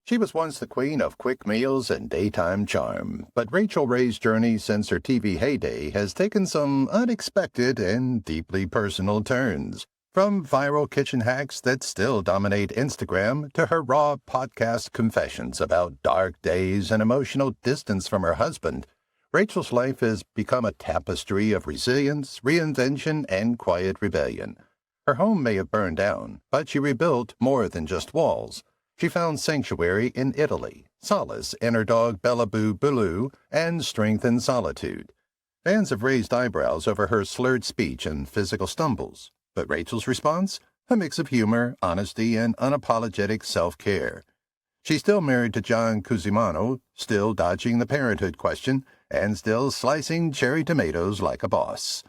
She was once the queen of quick meals and daytime charm, but Rachael Ray's journey since her TV heyday has taken some unexpected and deeply personal turns. From viral kitchen hacks that still dominate Instagram to her raw podcast confessions about dark days and emotional distance from her husband, Rachael's life has become a tapestry of resilience, reinvention, and quiet rebellion. Her home may have burned down, but she rebuilt more than just walls. She found sanctuary in Italy, solace in her dog Bella Boo Bulu, and strength in solitude. Fans have raised eyebrows over her slurred speech and physical stumbles, but Rachael's response? A mix of humor, honesty, and unapologetic self-care. She's still married to John Cusimano, still dodging the parenthood question, and still slicing cherry tomatoes like a boss.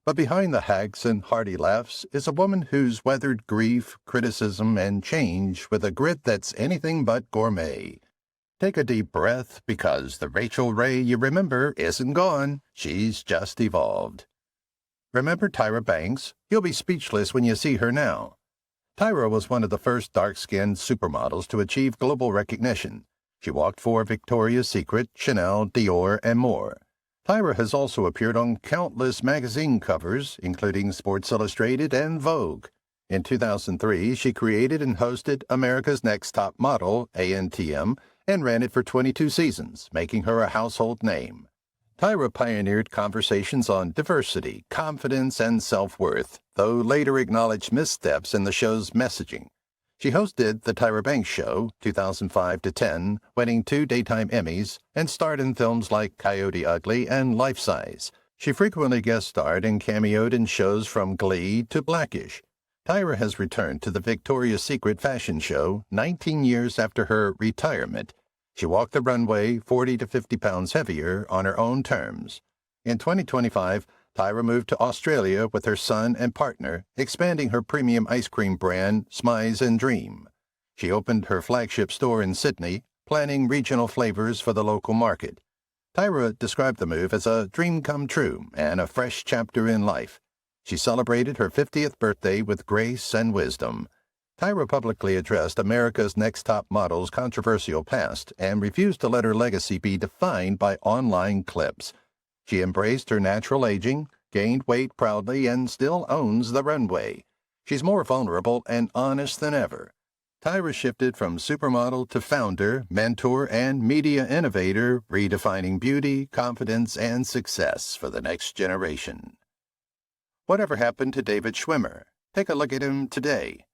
But behind the hacks and hearty laughs is a woman who's weathered grief, criticism, and change with a grit that's anything but gourmet. Take a deep breath, because the Rachael Ray you remember isn't gone. She's just evolved. Remember Tyra Banks? You'll be speechless when you see her now. Tyra was one of the first dark-skinned supermodels to achieve global recognition. She walked for Victoria's Secret, Chanel, Dior, and more. Tyra has also appeared on countless magazine covers, including Sports Illustrated and Vogue. In 2003, she created and hosted America's Next Top Model, ANTM, and ran it for 22 seasons, making her a household name. Tyra pioneered conversations on diversity, confidence, and self-worth, though later acknowledged missteps in the show's messaging. She hosted The Tyra Banks Show, 2005-10, winning 2 daytime Emmys, and starred in films like Coyote Ugly and Life Size. She frequently guest starred and cameoed in shows from Glee to Blackish. Tyra has returned to the Victoria's Secret fashion show 19 years after her retirement. She walked the runway 40 to 50 pounds heavier on her own terms. In 2025, Tyra moved to Australia with her son and partner, expanding her premium ice cream brand, Smize and Dream. She opened her flagship store in Sydney, planning regional flavors for the local market. Tyra described the move as a dream come true and a fresh chapter in life. She celebrated her 50th birthday with grace and wisdom. Tyra publicly addressed America's Next Top Model's controversial past and refused to let her legacy be defined by online clips. She embraced her natural aging, gained weight proudly, and still owns the runway. She's more vulnerable and honest than ever. Tyra shifted from supermodel to founder, mentor, and media innovator, redefining beauty, confidence, and success for the next generation. Whatever happened to David Schwimmer? Take a look at him today.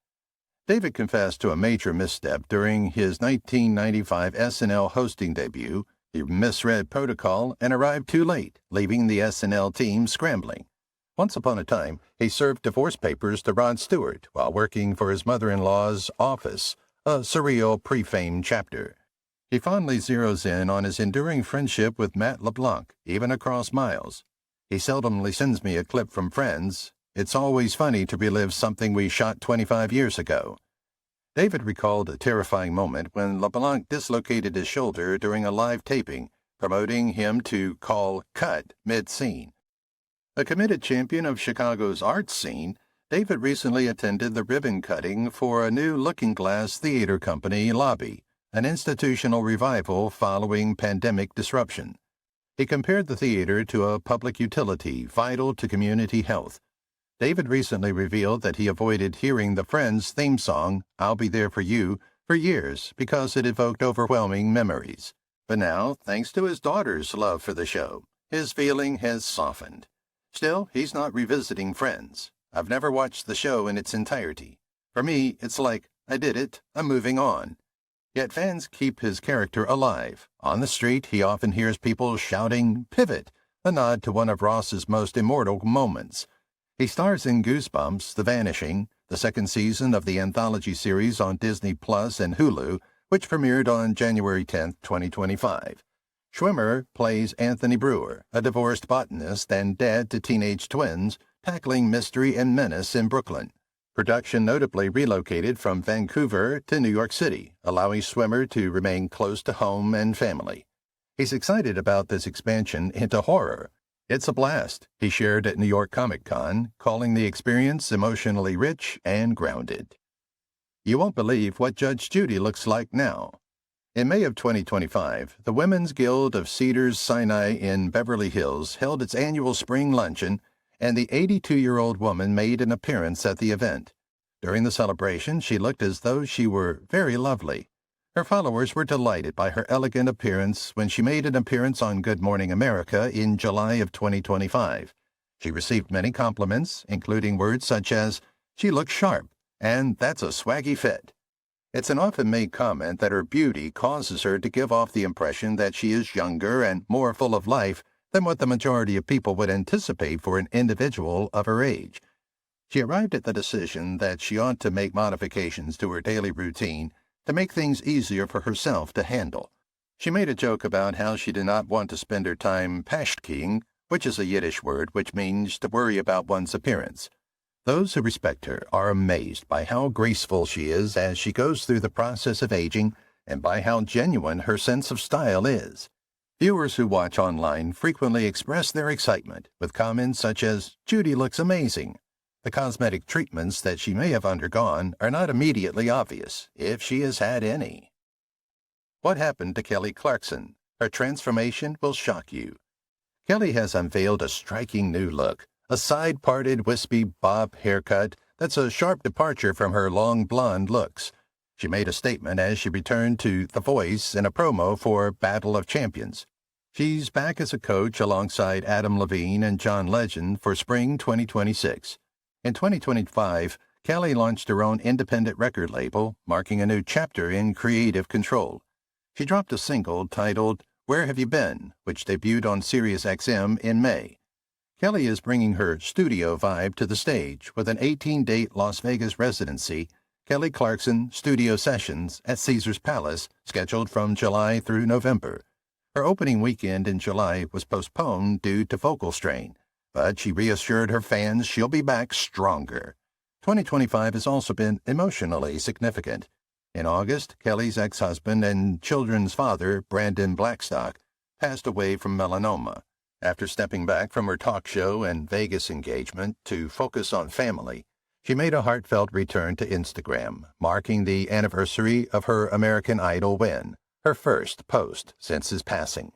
David confessed to a major misstep during his 1995 SNL hosting debut. He misread protocol and arrived too late, leaving the SNL team scrambling. Once upon a time, he served divorce papers to Rod Stewart while working for his mother-in-law's office, a surreal pre-fame chapter. He fondly zeroes in on his enduring friendship with Matt LeBlanc, even across miles. He seldomly sends me a clip from Friends. It's always funny to relive something we shot 25 years ago. David recalled a terrifying moment when LeBlanc dislocated his shoulder during a live taping, promoting him to call cut mid-scene. A committed champion of Chicago's arts scene, David recently attended the ribbon cutting for a new Looking Glass theater company lobby, an institutional revival following pandemic disruption. He compared the theater to a public utility vital to community health. David recently revealed that he avoided hearing the Friends theme song, I'll Be There For You, for years because it evoked overwhelming memories. But now, thanks to his daughter's love for the show, his feeling has softened. Still, he's not revisiting Friends. I've never watched the show in its entirety. For me, it's like, I did it, I'm moving on. Yet fans keep his character alive. On the street, he often hears people shouting, Pivot, a nod to one of Ross's most immortal moments. He stars in Goosebumps, The Vanishing, the second season of the anthology series on Disney Plus and Hulu, which premiered on January 10, 2025. Schwimmer plays Anthony Brewer, a divorced botanist and dad to teenage twins, tackling mystery and menace in Brooklyn. Production notably relocated from Vancouver to New York City, allowing Schwimmer to remain close to home and family. He's excited about this expansion into horror. It's a blast, he shared at New York Comic Con, calling the experience emotionally rich and grounded. You won't believe what Judge Judy looks like now. In May of 2025, the Women's Guild of Cedars-Sinai in Beverly Hills held its annual spring luncheon, and the 82-year-old woman made an appearance at the event. During the celebration, she looked as though she were very lovely. Her followers were delighted by her elegant appearance when she made an appearance on Good Morning America in July of 2025. She received many compliments, including words such as, "She looks sharp," and "That's a swaggy fit." It's an often made comment that her beauty causes her to give off the impression that she is younger and more full of life than what the majority of people would anticipate for an individual of her age. She arrived at the decision that she ought to make modifications to her daily routine to make things easier for herself to handle. She made a joke about how she did not want to spend her time pashtkeying, which is a Yiddish word which means to worry about one's appearance. Those who respect her are amazed by how graceful she is as she goes through the process of aging and by how genuine her sense of style is. Viewers who watch online frequently express their excitement with comments such as, "Judy looks amazing." The cosmetic treatments that she may have undergone are not immediately obvious, if she has had any. What happened to Kelly Clarkson? Her transformation will shock you. Kelly has unveiled a striking new look, a side-parted wispy bob haircut that's a sharp departure from her long blonde looks. She made a statement as she returned to The Voice in a promo for Battle of Champions. She's back as a coach alongside Adam Levine and John Legend for spring 2026. In 2025, Kelly launched her own independent record label, marking a new chapter in creative control. She dropped a single titled Where Have You Been?, which debuted on SiriusXM in May. Kelly is bringing her studio vibe to the stage with an 18-date Las Vegas residency, Kelly Clarkson Studio Sessions at Caesars Palace, scheduled from July through November. Her opening weekend in July was postponed due to vocal strain, but she reassured her fans she'll be back stronger. 2025 has also been emotionally significant. In August, Kelly's ex-husband and children's father, Brandon Blackstock, passed away from melanoma. After stepping back from her talk show and Vegas engagement to focus on family, she made a heartfelt return to Instagram, marking the anniversary of her American Idol win, her first post since his passing.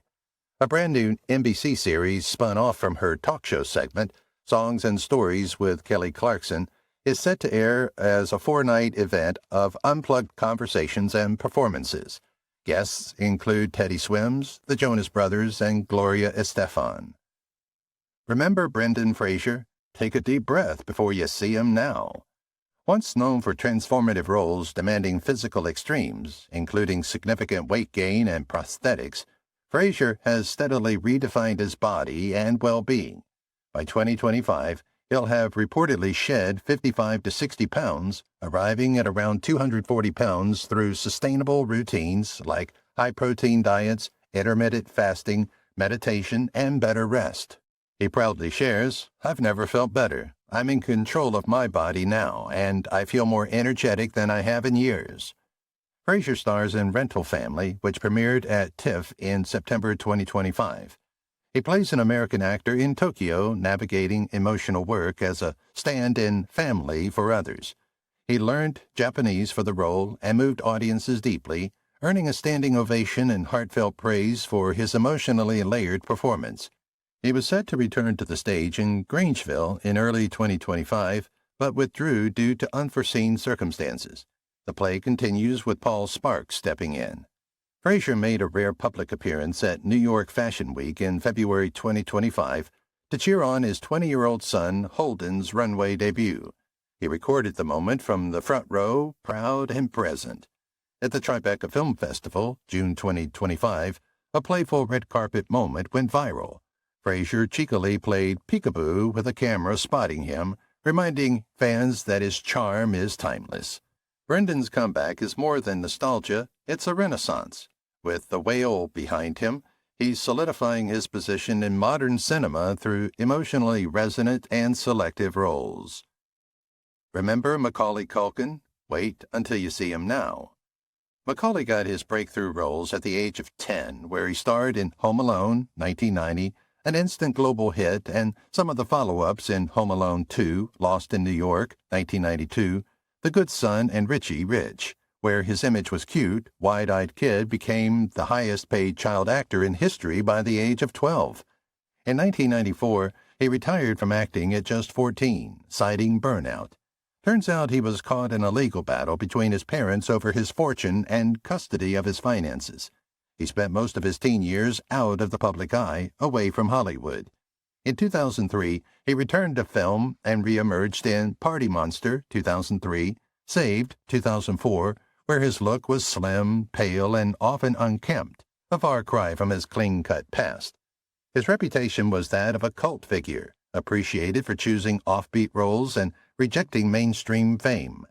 A brand new NBC series spun off from her talk show segment, Songs and Stories with Kelly Clarkson, is set to air as a 4-night event of unplugged conversations and performances. Guests include Teddy Swims, the Jonas Brothers, and Gloria Estefan. Remember Brendan Fraser? Take a deep breath before you see him now. Once known for transformative roles demanding physical extremes, including significant weight gain and prosthetics, Fraser has steadily redefined his body and well-being. By 2025, he'll have reportedly shed 55 to 60 pounds, arriving at around 240 pounds through sustainable routines like high-protein diets, intermittent fasting, meditation, and better rest. He proudly shares, "I've never felt better. I'm in control of my body now, and I feel more energetic than I have in years." Fraser stars in Rental Family, which premiered at TIFF in September 2025. He plays an American actor in Tokyo navigating emotional work as a stand-in family for others. He learned Japanese for the role and moved audiences deeply, earning a standing ovation and heartfelt praise for his emotionally layered performance. He was set to return to the stage in Grangeville in early 2025, but withdrew due to unforeseen circumstances. The play continues with Paul Sparks stepping in. Fraser made a rare public appearance at New York Fashion Week in February 2025 to cheer on his 20-year-old son Holden's runway debut. He recorded the moment from the front row, proud and present. At the Tribeca Film Festival, June 2025, a playful red carpet moment went viral. Fraser cheekily played peekaboo with a camera spotting him, reminding fans that his charm is timeless. Brendan's comeback is more than nostalgia, it's a renaissance. With The Whale behind him, he's solidifying his position in modern cinema through emotionally resonant and selective roles. Remember Macaulay Culkin? Wait until you see him now. Macaulay got his breakthrough roles at the age of 10, where he starred in Home Alone, 1990, an instant global hit, and some of the follow-ups in Home Alone 2, Lost in New York, 1992, The Good Son and Richie Rich, Where his image was cute, wide-eyed kid became the highest-paid child actor in history by the age of 12. In 1994, he retired from acting at just 14, citing burnout. Turns out he was caught in a legal battle between his parents over his fortune and custody of his finances. He spent most of his teen years out of the public eye, away from Hollywood. In 2003, he returned to film and re-emerged in Party Monster, 2003, Saved, 2004, where his look was slim, pale, and often unkempt, a far cry from his clean-cut past. His reputation was that of a cult figure, appreciated for choosing offbeat roles and rejecting mainstream fame.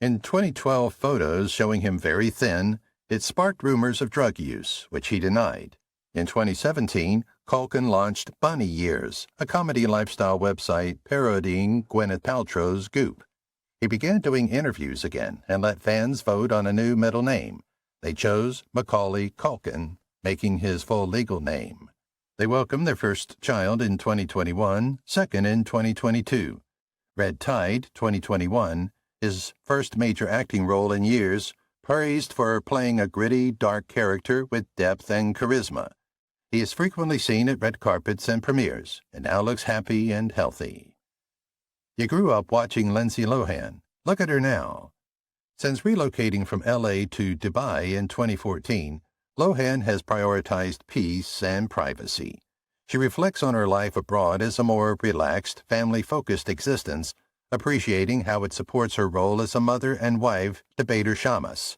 In 2012 photos showing him very thin, it sparked rumors of drug use, which he denied. In 2017, Culkin launched Bunny Years, a comedy lifestyle website parodying Gwyneth Paltrow's Goop. He began doing interviews again and let fans vote on a new middle name. They chose Macaulay Culkin, making his full legal name. They welcomed their first child in 2021, second in 2022. Red Tide, 2021, his first major acting role in years, praised for playing a gritty, dark character with depth and charisma. He is frequently seen at red carpets and premieres, and now looks happy and healthy. You grew up watching Lindsay Lohan. Look at her now. Since relocating from L.A. to Dubai in 2014, Lohan has prioritized peace and privacy. She reflects on her life abroad as a more relaxed, family-focused existence, appreciating how it supports her role as a mother and wife to Bader Shammas.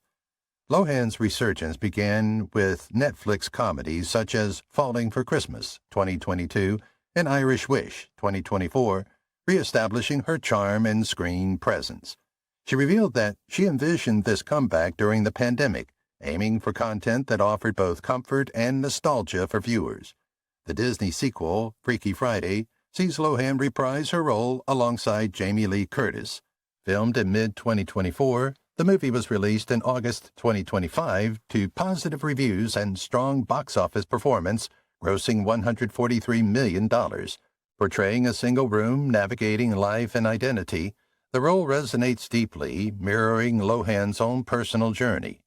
Lohan's resurgence began with Netflix comedies such as Falling for Christmas, 2022, and Irish Wish, 2024, reestablishing her charm and screen presence. She revealed that she envisioned this comeback during the pandemic, aiming for content that offered both comfort and nostalgia for viewers. The Disney sequel, Freaky Friday, sees Lohan reprise her role alongside Jamie Lee Curtis. Filmed in mid-2024, the movie was released in August 2025 to positive reviews and strong box office performance, grossing $143 million. Portraying a single room navigating life and identity, the role resonates deeply, mirroring Lohan's own personal journey.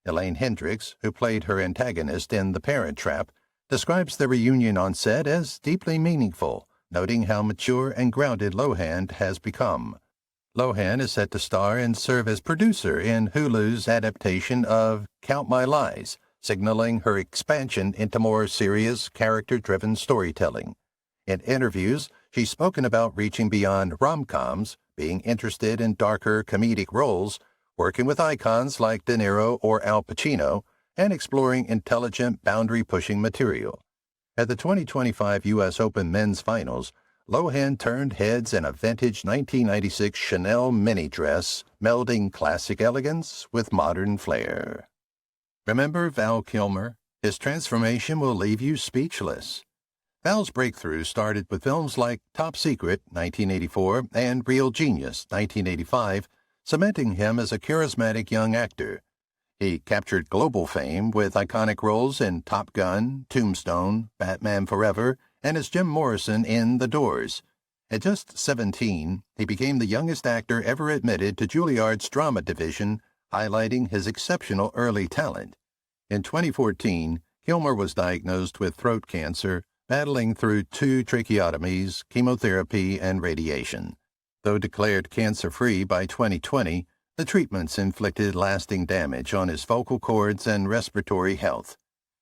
Elaine Hendricks, who played her antagonist in The Parent Trap, describes the reunion on set as deeply meaningful, noting how mature and grounded Lohan has become. Lohan is set to star and serve as producer in Hulu's adaptation of Count My Lies, signaling her expansion into more serious, character-driven storytelling. In interviews, she's spoken about reaching beyond rom-coms, being interested in darker comedic roles, working with icons like De Niro or Al Pacino, and exploring intelligent, boundary-pushing material. At the 2025 U.S. Open Men's Finals, Lohan turned heads in a vintage 1996 Chanel mini dress, melding classic elegance with modern flair. Remember Val Kilmer? His transformation will leave you speechless. Val's breakthrough started with films like Top Secret, 1984, and Real Genius, 1985, cementing him as a charismatic young actor. He captured global fame with iconic roles in Top Gun, Tombstone, Batman Forever, and as Jim Morrison in The Doors. At just 17, he became the youngest actor ever admitted to Juilliard's drama division, highlighting his exceptional early talent. In 2014, Kilmer was diagnosed with throat cancer, battling through 2 tracheotomies, chemotherapy, and radiation. Though declared cancer-free by 2020, the treatments inflicted lasting damage on his vocal cords and respiratory health.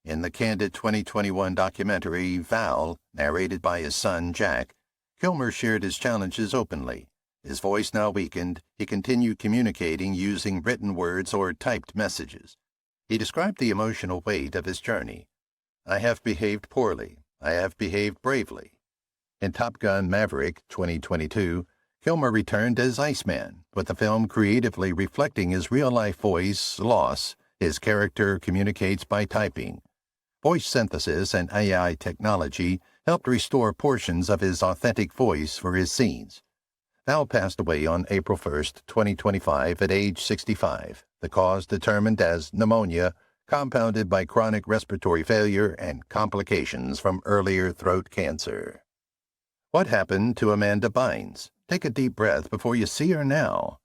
In the candid 2021 documentary Val, narrated by his son Jack, Kilmer shared his challenges openly. His voice now weakened, he continued communicating using written words or typed messages. He described the emotional weight of his journey. "I have behaved poorly. I have behaved bravely." In Top Gun Maverick, 2022, Kilmer returned as Iceman, with the film creatively reflecting his real-life voice loss. His character communicates by typing. Voice synthesis and AI technology helped restore portions of his authentic voice for his scenes. Val passed away on April 1, 2025, at age 65, the cause determined as pneumonia, compounded by chronic respiratory failure and complications from earlier throat cancer. What happened to Amanda Bynes? Take a deep breath before you see her now.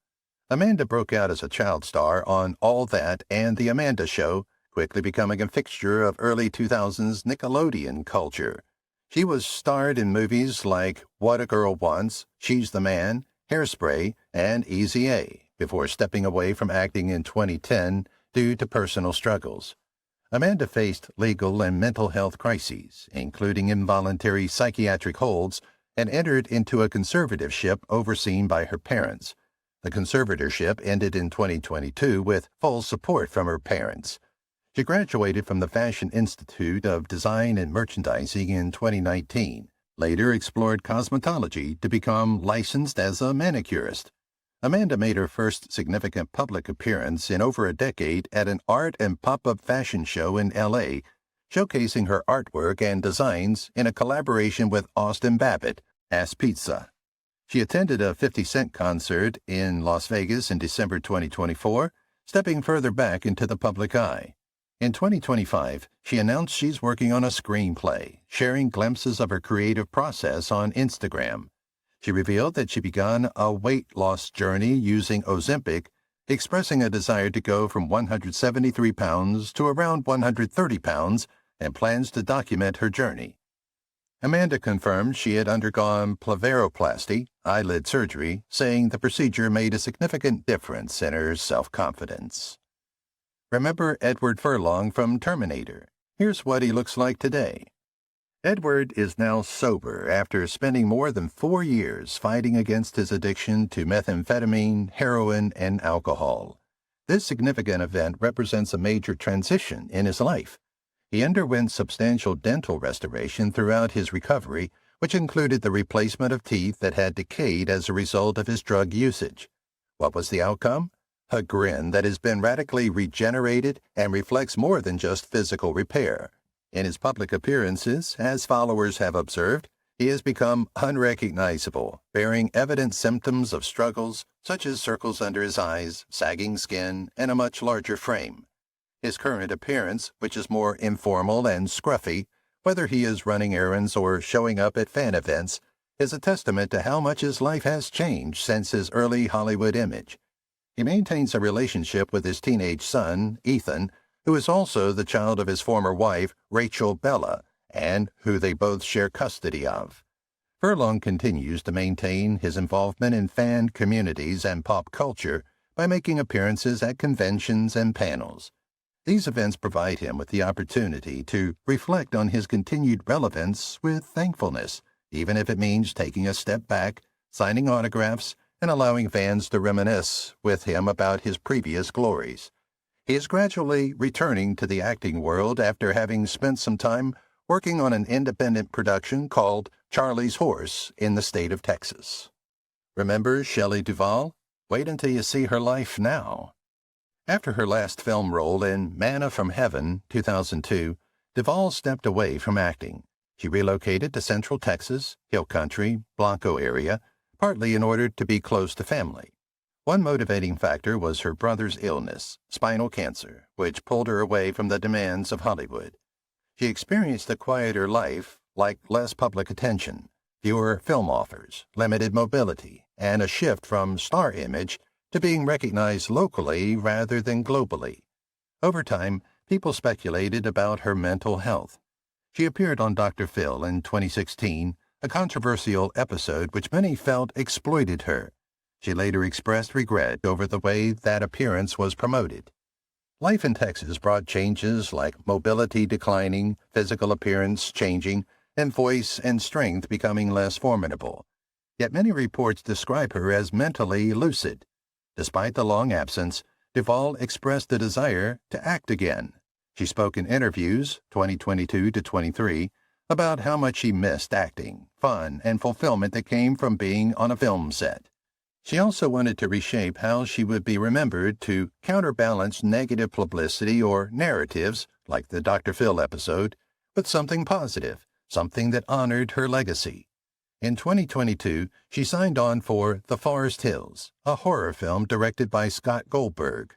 Amanda broke out as a child star on All That and The Amanda Show, quickly becoming a fixture of early 2000s Nickelodeon culture. She was starred in movies like What a Girl Wants, She's the Man, Hairspray, and Easy A, before stepping away from acting in 2010 due to personal struggles. Amanda faced legal and mental health crises, including involuntary psychiatric holds, and entered into a conservatorship overseen by her parents. The conservatorship ended in 2022 with full support from her parents. She graduated from the Fashion Institute of Design and Merchandising in 2019, later explored cosmetology to become licensed as a manicurist. Amanda made her first significant public appearance in over a decade at an art and pop-up fashion show in L.A., showcasing her artwork and designs in a collaboration with Austin Babbitt, Ass Pizza. She attended a 50 Cent concert in Las Vegas in December 2024, stepping further back into the public eye. In 2025, she announced she's working on a screenplay, sharing glimpses of her creative process on Instagram. She revealed that she began a weight loss journey using Ozempic, expressing a desire to go from 173 pounds to around 130 pounds, and plans to document her journey. Amanda confirmed she had undergone blepharoplasty, eyelid surgery, saying the procedure made a significant difference in her self-confidence. Remember Edward Furlong from Terminator? Here's what he looks like today. Edward is now sober after spending more than 4 years fighting against his addiction to methamphetamine, heroin, and alcohol. This significant event represents a major transition in his life. He underwent substantial dental restoration throughout his recovery, which included the replacement of teeth that had decayed as a result of his drug usage. What was the outcome? A grin that has been radically regenerated and reflects more than just physical repair. In his public appearances, as followers have observed, he has become unrecognizable, bearing evident symptoms of struggles such as circles under his eyes, sagging skin, and a much larger frame. His current appearance, which is more informal and scruffy, whether he is running errands or showing up at fan events, is a testament to how much his life has changed since his early Hollywood image. He maintains a relationship with his teenage son, Ethan, who is also the child of his former wife, Rachel Bella, and who they both share custody of. Furlong continues to maintain his involvement in fan communities and pop culture by making appearances at conventions and panels. These events provide him with the opportunity to reflect on his continued relevance with thankfulness, even if it means taking a step back, signing autographs, and allowing fans to reminisce with him about his previous glories. He is gradually returning to the acting world after having spent some time working on an independent production called Charlie's Horse in the state of Texas. Remember Shelley Duvall? Wait until you see her life now. After her last film role in Manna from Heaven, 2002, Duvall stepped away from acting. She relocated to Central Texas, Hill Country, Blanco area, partly in order to be close to family. One motivating factor was her brother's illness, spinal cancer, which pulled her away from the demands of Hollywood. She experienced a quieter life, like less public attention, fewer film offers, limited mobility, and a shift from star image to being recognized locally rather than globally. Over time, people speculated about her mental health. She appeared on Dr. Phil in 2016, a controversial episode which many felt exploited her. She later expressed regret over the way that appearance was promoted. Life in Texas brought changes like mobility declining, physical appearance changing, and voice and strength becoming less formidable. Yet many reports describe her as mentally lucid. Despite the long absence, Duvall expressed a desire to act again. She spoke in interviews, 2022 to 23, about how much she missed acting, fun, and fulfillment that came from being on a film set. She also wanted to reshape how she would be remembered to counterbalance negative publicity or narratives, like the Dr. Phil episode, with something positive, something that honored her legacy. In 2022, she signed on for The Forest Hills, a horror film directed by Scott Goldberg.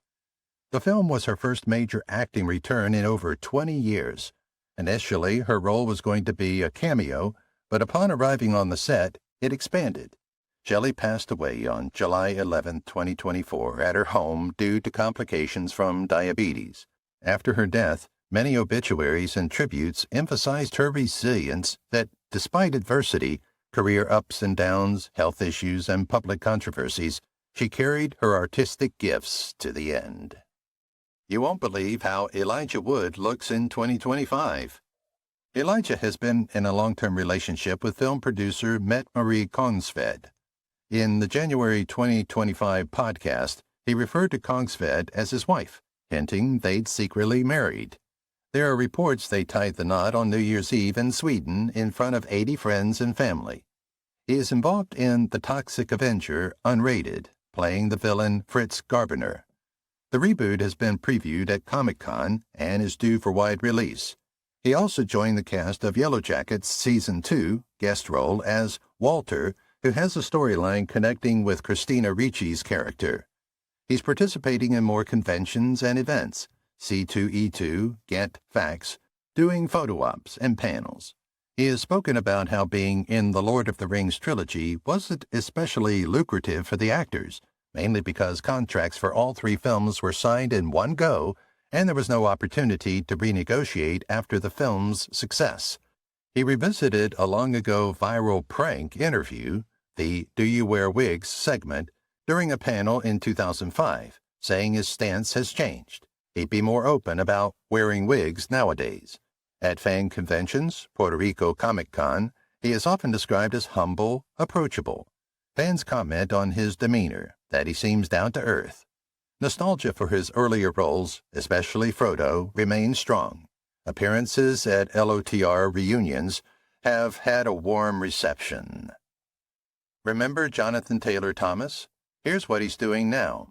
The film was her first major acting return in over 20 years. Initially, her role was going to be a cameo, but upon arriving on the set, it expanded. Shelley passed away on July 11, 2024, at her home due to complications from diabetes. After her death, many obituaries and tributes emphasized her resilience that, despite adversity, career ups and downs, health issues, and public controversies, she carried her artistic gifts to the end. You won't believe how Elijah Wood looks in 2025. Elijah has been in a long-term relationship with film producer Mette-Marie Kongsved. In the January 2025 podcast, he referred to Kongsved as his wife, hinting they'd secretly married. There are reports they tied the knot on New Year's Eve in Sweden in front of 80 friends and family. He is involved in The Toxic Avenger, Unrated, playing the villain Fritz Garbiner. The reboot has been previewed at Comic-Con and is due for wide release. He also joined the cast of Yellow Jackets Season 2, guest role as Walter, who has a storyline connecting with Christina Ricci's character. He's participating in more conventions and events, C2E2, Get Facts, doing photo ops and panels. He has spoken about how being in the Lord of the Rings trilogy wasn't especially lucrative for the actors, mainly because contracts for all 3 films were signed in one go, and there was no opportunity to renegotiate after the film's success. He revisited a long-ago viral prank interview, the Do You Wear Wigs segment, during a panel in 2005, saying his stance has changed. He'd be more open about wearing wigs nowadays. At fan conventions, Puerto Rico Comic-Con, he is often described as humble, approachable. Fans comment on his demeanor, that he seems down to earth. Nostalgia for his earlier roles, especially Frodo, remains strong. Appearances at LOTR reunions have had a warm reception. Remember Jonathan Taylor Thomas? Here's what he's doing now.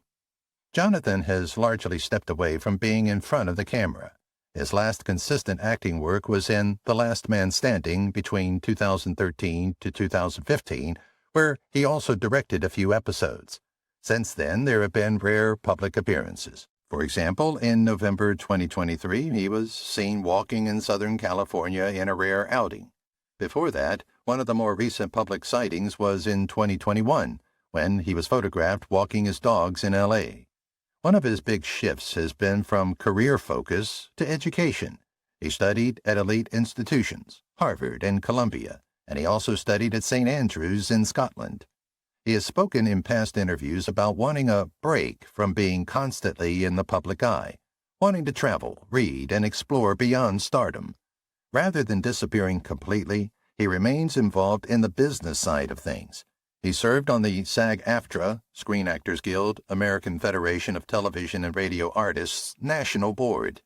Jonathan has largely stepped away from being in front of the camera. His last consistent acting work was in The Last Man Standing between 2013 to 2015, where he also directed a few episodes. Since then, there have been rare public appearances. For example, in November 2023, he was seen walking in Southern California in a rare outing. Before that, one of the more recent public sightings was in 2021, when he was photographed walking his dogs in L.A. One of his big shifts has been from career focus to education. He studied at elite institutions, Harvard and Columbia, and he also studied at St. Andrews in Scotland. He has spoken in past interviews about wanting a break from being constantly in the public eye, wanting to travel, read, and explore beyond stardom. Rather than disappearing completely, he remains involved in the business side of things. He served on the SAG-AFTRA, Screen Actors Guild, American Federation of Television and Radio Artists, National Board.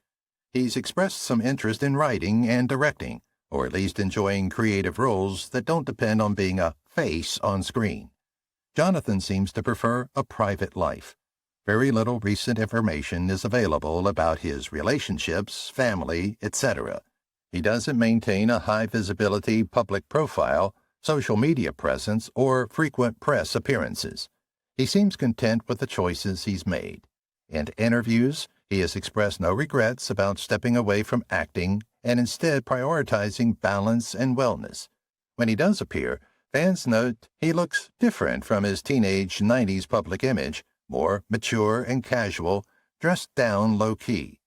He's expressed some interest in writing and directing, or at least enjoying creative roles that don't depend on being a face on screen. Jonathan seems to prefer a private life. Very little recent information is available about his relationships, family, etc. He doesn't maintain a high-visibility public profile, social media presence, or frequent press appearances. He seems content with the choices he's made. In interviews, he has expressed no regrets about stepping away from acting and instead prioritizing balance and wellness. When he does appear, fans note he looks different from his teenage 90s public image, more mature and casual, dressed down low-key.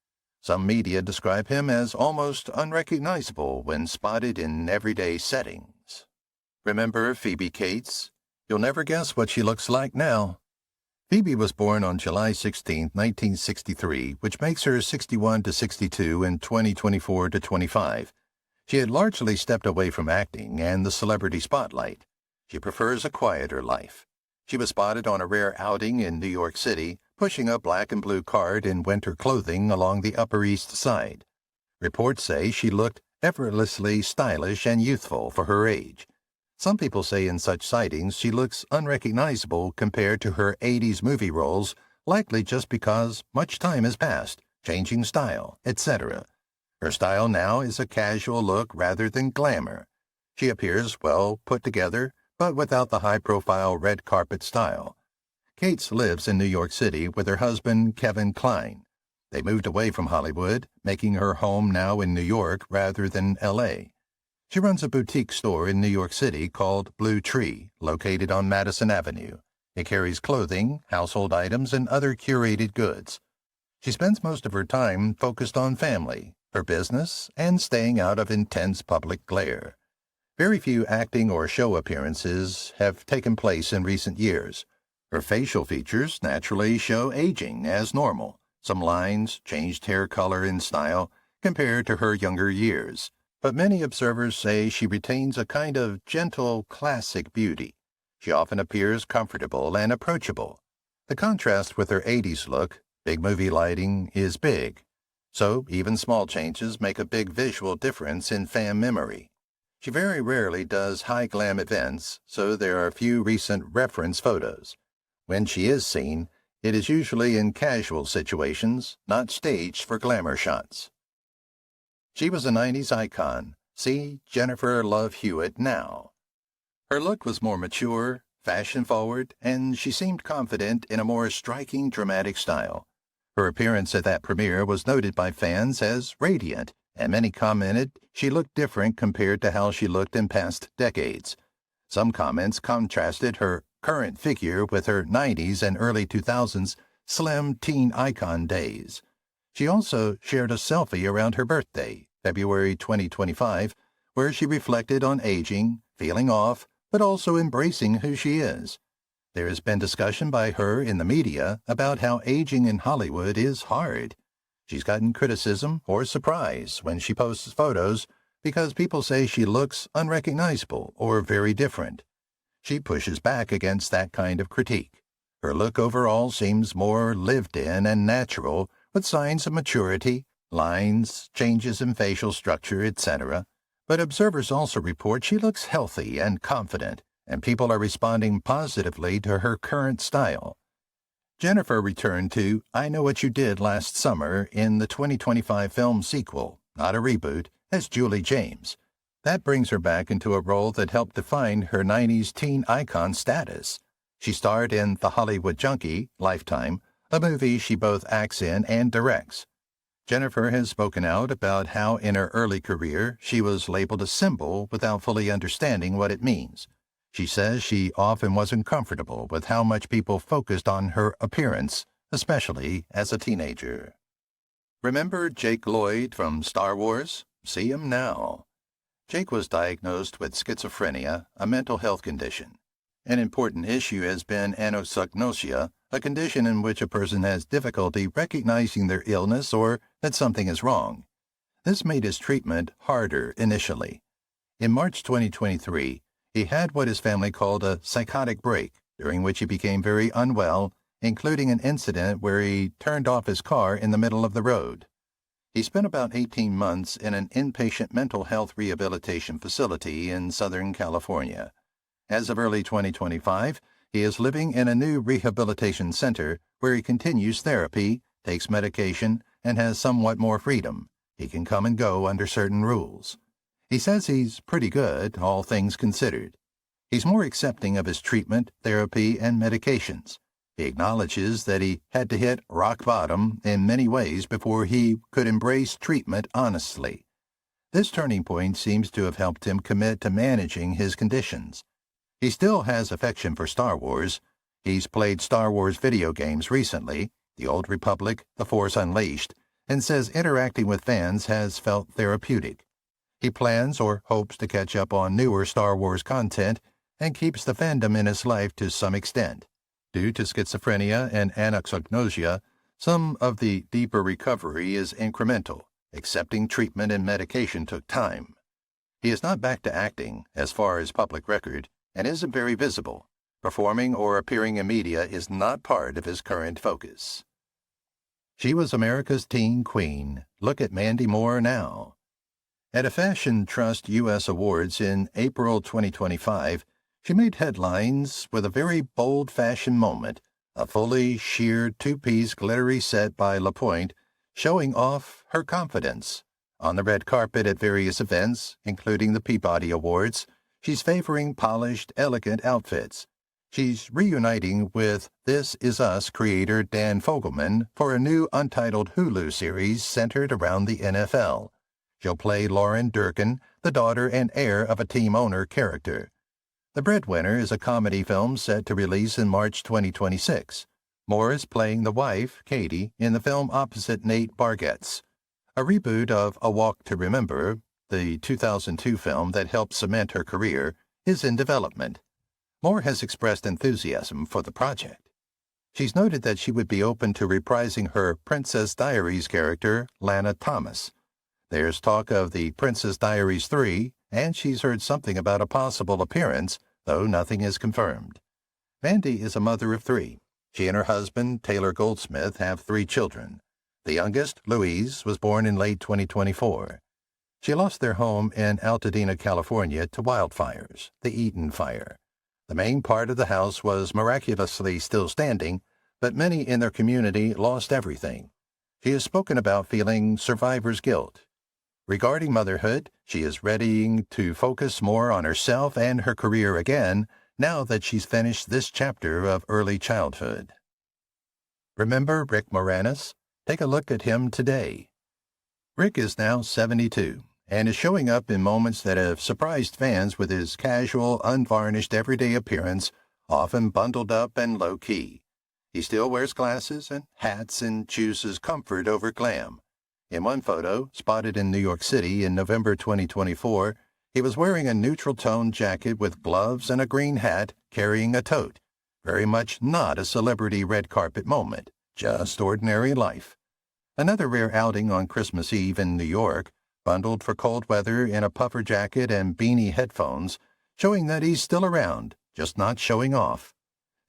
Some media describe him as almost unrecognizable when spotted in everyday settings. Remember Phoebe Cates? You'll never guess what she looks like now. Phoebe was born on July 16, 1963, which makes her 61 to 62 and 2024 to 25. She had largely stepped away from acting and the celebrity spotlight. She prefers a quieter life. She was spotted on a rare outing in New York City, pushing a black and blue cart in winter clothing along the Upper East Side. Reports say she looked effortlessly stylish and youthful for her age. Some people say in such sightings she looks unrecognizable compared to her 80s movie roles, likely just because much time has passed, changing style, etc. Her style now is a casual look rather than glamour. She appears well put together, but without the high-profile red carpet style. Cates lives in New York City with her husband, Kevin Kline. They moved away from Hollywood, making her home now in New York rather than L.A. She runs a boutique store in New York City called Blue Tree, located on Madison Avenue. It carries clothing, household items, and other curated goods. She spends most of her time focused on family, her business, and staying out of intense public glare. Very few acting or show appearances have taken place in recent years. Her facial features naturally show aging as normal. Some lines, changed hair color and style compared to her younger years. But many observers say she retains a kind of gentle, classic beauty. She often appears comfortable and approachable. The contrast with her 80s look, big movie lighting, is big. So even small changes make a big visual difference in fan memory. She very rarely does high glam events, so there are few recent reference photos. When she is seen, it is usually in casual situations, not staged for glamour shots. She was a 90s icon. See Jennifer Love Hewitt now. Her look was more mature, fashion-forward, and she seemed confident in a more striking, dramatic style. Her appearance at that premiere was noted by fans as radiant, and many commented she looked different compared to how she looked in past decades. Some comments contrasted her current figure with her 90s and early 2000s slim teen icon days. She also shared a selfie around her birthday, February 2025, where she reflected on aging, feeling off, but also embracing who she is. There has been discussion by her in the media about how aging in Hollywood is hard. She's gotten criticism or surprise when she posts photos because people say she looks unrecognizable or very different. She pushes back against that kind of critique. Her look overall seems more lived in and natural, with signs of maturity, lines, changes in facial structure, etc. But observers also report she looks healthy and confident, and people are responding positively to her current style. Jennifer returned to I Know What You Did Last Summer in the 2025 film sequel, not a reboot, as Julie James. That brings her back into a role that helped define her 90s teen icon status. She starred in The Hollywood Junkie, Lifetime, a movie she both acts in and directs. Jennifer has spoken out about how in her early career she was labeled a symbol without fully understanding what it means. She says she often wasn't comfortable with how much people focused on her appearance, especially as a teenager. Remember Jake Lloyd from Star Wars? See him now. Jake was diagnosed with schizophrenia, a mental health condition. An important issue has been anosognosia, a condition in which a person has difficulty recognizing their illness or that something is wrong. This made his treatment harder initially. In March 2023, he had what his family called a psychotic break, during which he became very unwell, including an incident where he turned off his car in the middle of the road. He spent about 18 months in an inpatient mental health rehabilitation facility in Southern California. As of early 2025, he is living in a new rehabilitation center where he continues therapy, takes medication, and has somewhat more freedom. He can come and go under certain rules. He says he's pretty good, all things considered. He's more accepting of his treatment, therapy, and medications. He acknowledges that he had to hit rock bottom in many ways before he could embrace treatment honestly. This turning point seems to have helped him commit to managing his conditions. He still has affection for Star Wars. He's played Star Wars video games recently, The Old Republic, The Force Unleashed, and says interacting with fans has felt therapeutic. He plans or hopes to catch up on newer Star Wars content and keeps the fandom in his life to some extent. Due to schizophrenia and anosognosia, some of the deeper recovery is incremental. Accepting treatment and medication took time. He is not back to acting, as far as public record, and isn't very visible. Performing or appearing in media is not part of his current focus. She was America's teen queen. Look at Mandy Moore now. At a Fashion Trust U.S. Awards in April 2025, she made headlines with a very bold fashion moment, a fully sheared two-piece glittery set by La Pointe, showing off her confidence. On the red carpet at various events, including the Peabody Awards, she's favoring polished, elegant outfits. She's reuniting with This Is Us creator Dan Fogelman for a new untitled Hulu series centered around the NFL. She'll play Lauren Durkin, the daughter and heir of a team owner character. The Breadwinner is a comedy film set to release in March 2026. Moore is playing the wife, Katie, in the film opposite Nate Bargatze. A reboot of A Walk to Remember, the 2002 film that helped cement her career, is in development. Moore has expressed enthusiasm for the project. She's noted that she would be open to reprising her Princess Diaries character, Lana Thomas. There's talk of the Princess Diaries 3, and she's heard something about a possible appearance, though nothing is confirmed. Mandy is a mother of 3. She and her husband, Taylor Goldsmith, have 3 children. The youngest, Louise, was born in late 2024. She lost their home in Altadena, California, to wildfires, the Eaton Fire. The main part of the house was miraculously still standing, but many in their community lost everything. She has spoken about feeling survivor's guilt. Regarding motherhood, she is readying to focus more on herself and her career again now that she's finished this chapter of early childhood. Remember Rick Moranis? Take a look at him today. Rick is now 72 and is showing up in moments that have surprised fans with his casual, unvarnished everyday appearance, often bundled up and low-key. He still wears glasses and hats and chooses comfort over glam. In one photo, spotted in New York City in November 2024, he was wearing a neutral-toned jacket with gloves and a green hat, carrying a tote. Very much not a celebrity red carpet moment, just ordinary life. Another rare outing on Christmas Eve in New York, bundled for cold weather in a puffer jacket and beanie headphones, showing that he's still around, just not showing off.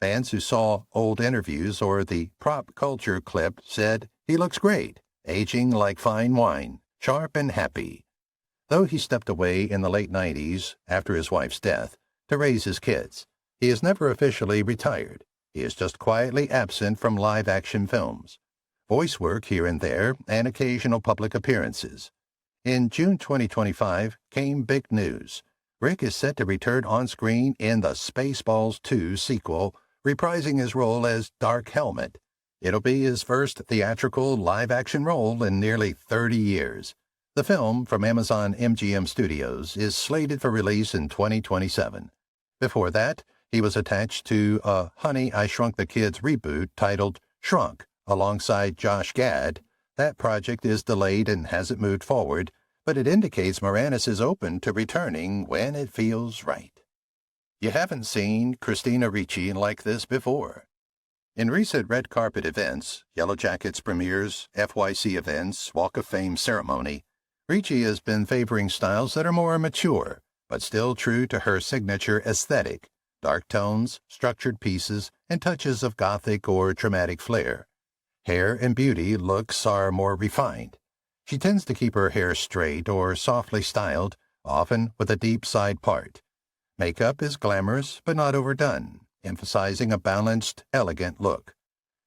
Fans who saw old interviews or the prop culture clip said he looks great, aging like fine wine, sharp and happy. Though he stepped away in the late 90s, after his wife's death, to raise his kids, he is never officially retired. He is just quietly absent from live-action films. Voice work here and there, and occasional public appearances. In June 2025 came big news. Rick is set to return on screen in the Spaceballs 2 sequel, reprising his role as Dark Helmet. It'll be his first theatrical live-action role in nearly 30 years. The film, from Amazon MGM Studios, is slated for release in 2027. Before that, he was attached to a Honey, I Shrunk the Kids reboot titled Shrunk, alongside Josh Gad. That project is delayed and hasn't moved forward, but it indicates Moranis is open to returning when it feels right. You haven't seen Christina Ricci like this before. In recent red carpet events, Yellow Jackets premieres, FYC events, Walk of Fame ceremony, Ricci has been favoring styles that are more mature, but still true to her signature aesthetic, dark tones, structured pieces, and touches of gothic or dramatic flair. Hair and beauty looks are more refined. She tends to keep her hair straight or softly styled, often with a deep side part. Makeup is glamorous but not overdone, emphasizing a balanced, elegant look.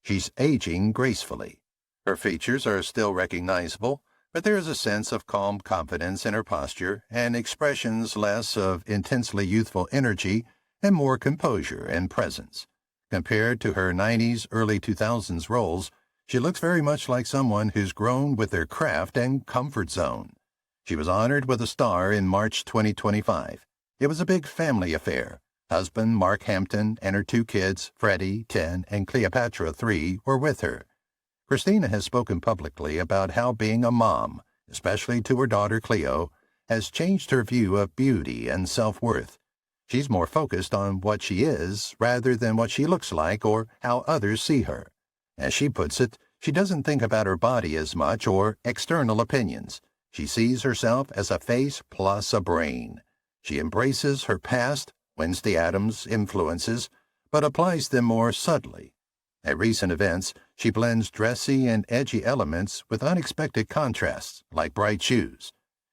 She's aging gracefully. Her features are still recognizable, but there is a sense of calm confidence in her posture and expressions less of intensely youthful energy and more composure and presence. Compared to her 90s, early 2000s roles, she looks very much like someone who's grown with their craft and comfort zone. She was honored with a star in March 2025. It was a big family affair. Husband Mark Hampton and her 2 kids, Freddie, 10, and Cleopatra, 3, were with her. Christina has spoken publicly about how being a mom, especially to her daughter Cleo, has changed her view of beauty and self-worth. She's more focused on what she is rather than what she looks like or how others see her. As she puts it, she doesn't think about her body as much or external opinions. She sees herself as a face plus a brain. She embraces her past, Wednesday Addams influences, but applies them more subtly. At recent events, she blends dressy and edgy elements with unexpected contrasts, like bright shoes.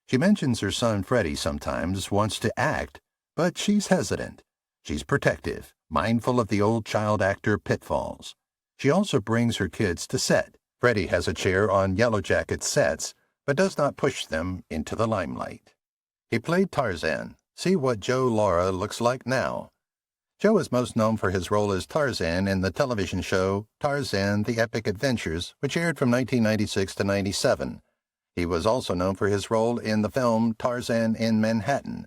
She mentions her son Freddie sometimes wants to act, but she's hesitant. She's protective, mindful of the old child actor pitfalls. She also brings her kids to set. Freddie has a chair on Yellow Jackets sets, but does not push them into the limelight. He played Tarzan. See what Joe Lara looks like now. Joe is most known for his role as Tarzan in the television show Tarzan: The Epic Adventures, which aired from 1996 to 97. He was also known for his role in the film Tarzan in Manhattan.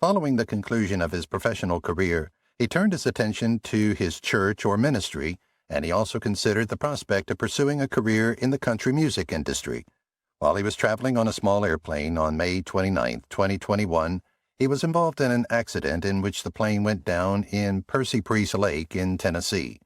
Following the conclusion of his professional career, he turned his attention to his church or ministry, and he also considered the prospect of pursuing a career in the country music industry. While he was traveling on a small airplane on May 29, 2021, he was involved in an accident in which the plane went down in Percy Priest Lake in Tennessee.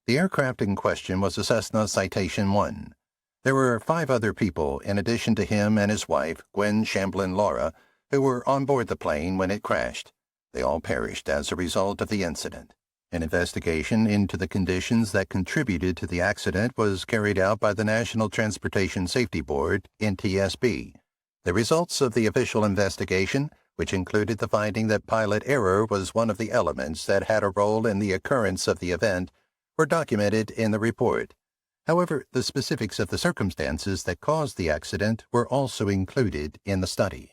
The aircraft in question was a Cessna Citation 1. There were 5 other people, in addition to him and his wife, Gwen Shamblin Lara, who were on board the plane when it crashed. They all perished as a result of the incident. An investigation into the conditions that contributed to the accident was carried out by the National Transportation Safety Board, NTSB. The results of the official investigation, which included the finding that pilot error was one of the elements that had a role in the occurrence of the event, were documented in the report. However, the specifics of the circumstances that caused the accident were also included in the study.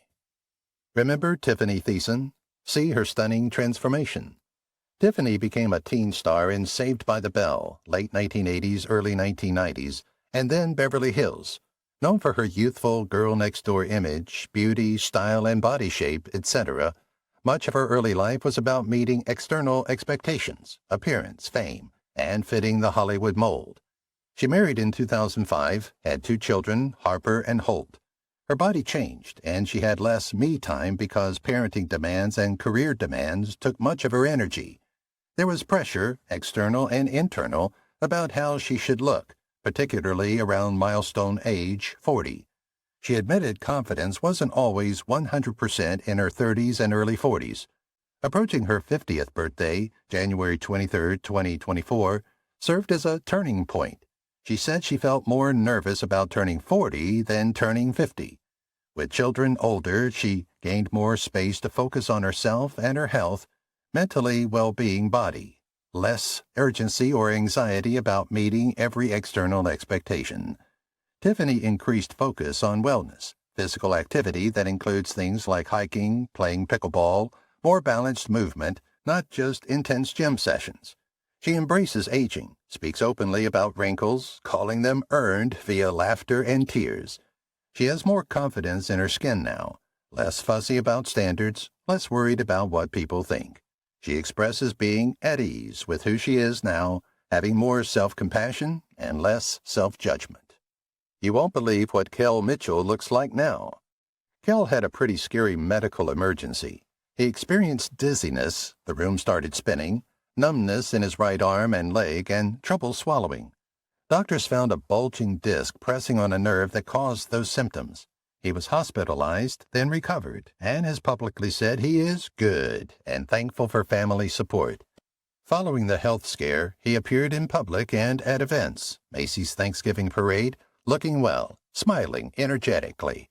Remember Tiffani Thiessen? See her stunning transformation. Tiffani became a teen star in Saved by the Bell, late 1980s, early 1990s, and then Beverly Hills. Known for her youthful girl-next-door image, beauty, style, and body shape, etc., much of her early life was about meeting external expectations, appearance, fame, and fitting the Hollywood mold. She married in 2005, had 2 children, Harper and Holt. Her body changed, and she had less me time because parenting demands and career demands took much of her energy. There was pressure, external and internal, about how she should look, particularly around milestone age 40. She admitted confidence wasn't always 100% in her 30s and early 40s. Approaching her 50th birthday, January 23, 2024, served as a turning point. She said she felt more nervous about turning 40 than turning 50. With children older, she gained more space to focus on herself and her health, mentally well-being body, less urgency or anxiety about meeting every external expectation. Tiffani increased focus on wellness, physical activity that includes things like hiking, playing pickleball, more balanced movement, not just intense gym sessions. She embraces aging, speaks openly about wrinkles, calling them earned via laughter and tears. She has more confidence in her skin now, less fussy about standards, less worried about what people think. She expresses being at ease with who she is now, having more self-compassion and less self-judgment. You won't believe what Kel Mitchell looks like now. Kel had a pretty scary medical emergency. He experienced dizziness, the room started spinning, numbness in his right arm and leg, and trouble swallowing. Doctors found a bulging disc pressing on a nerve that caused those symptoms. He was hospitalized, then recovered, and has publicly said he is good and thankful for family support. Following the health scare, he appeared in public and at events, Macy's Thanksgiving Parade, looking well, smiling energetically.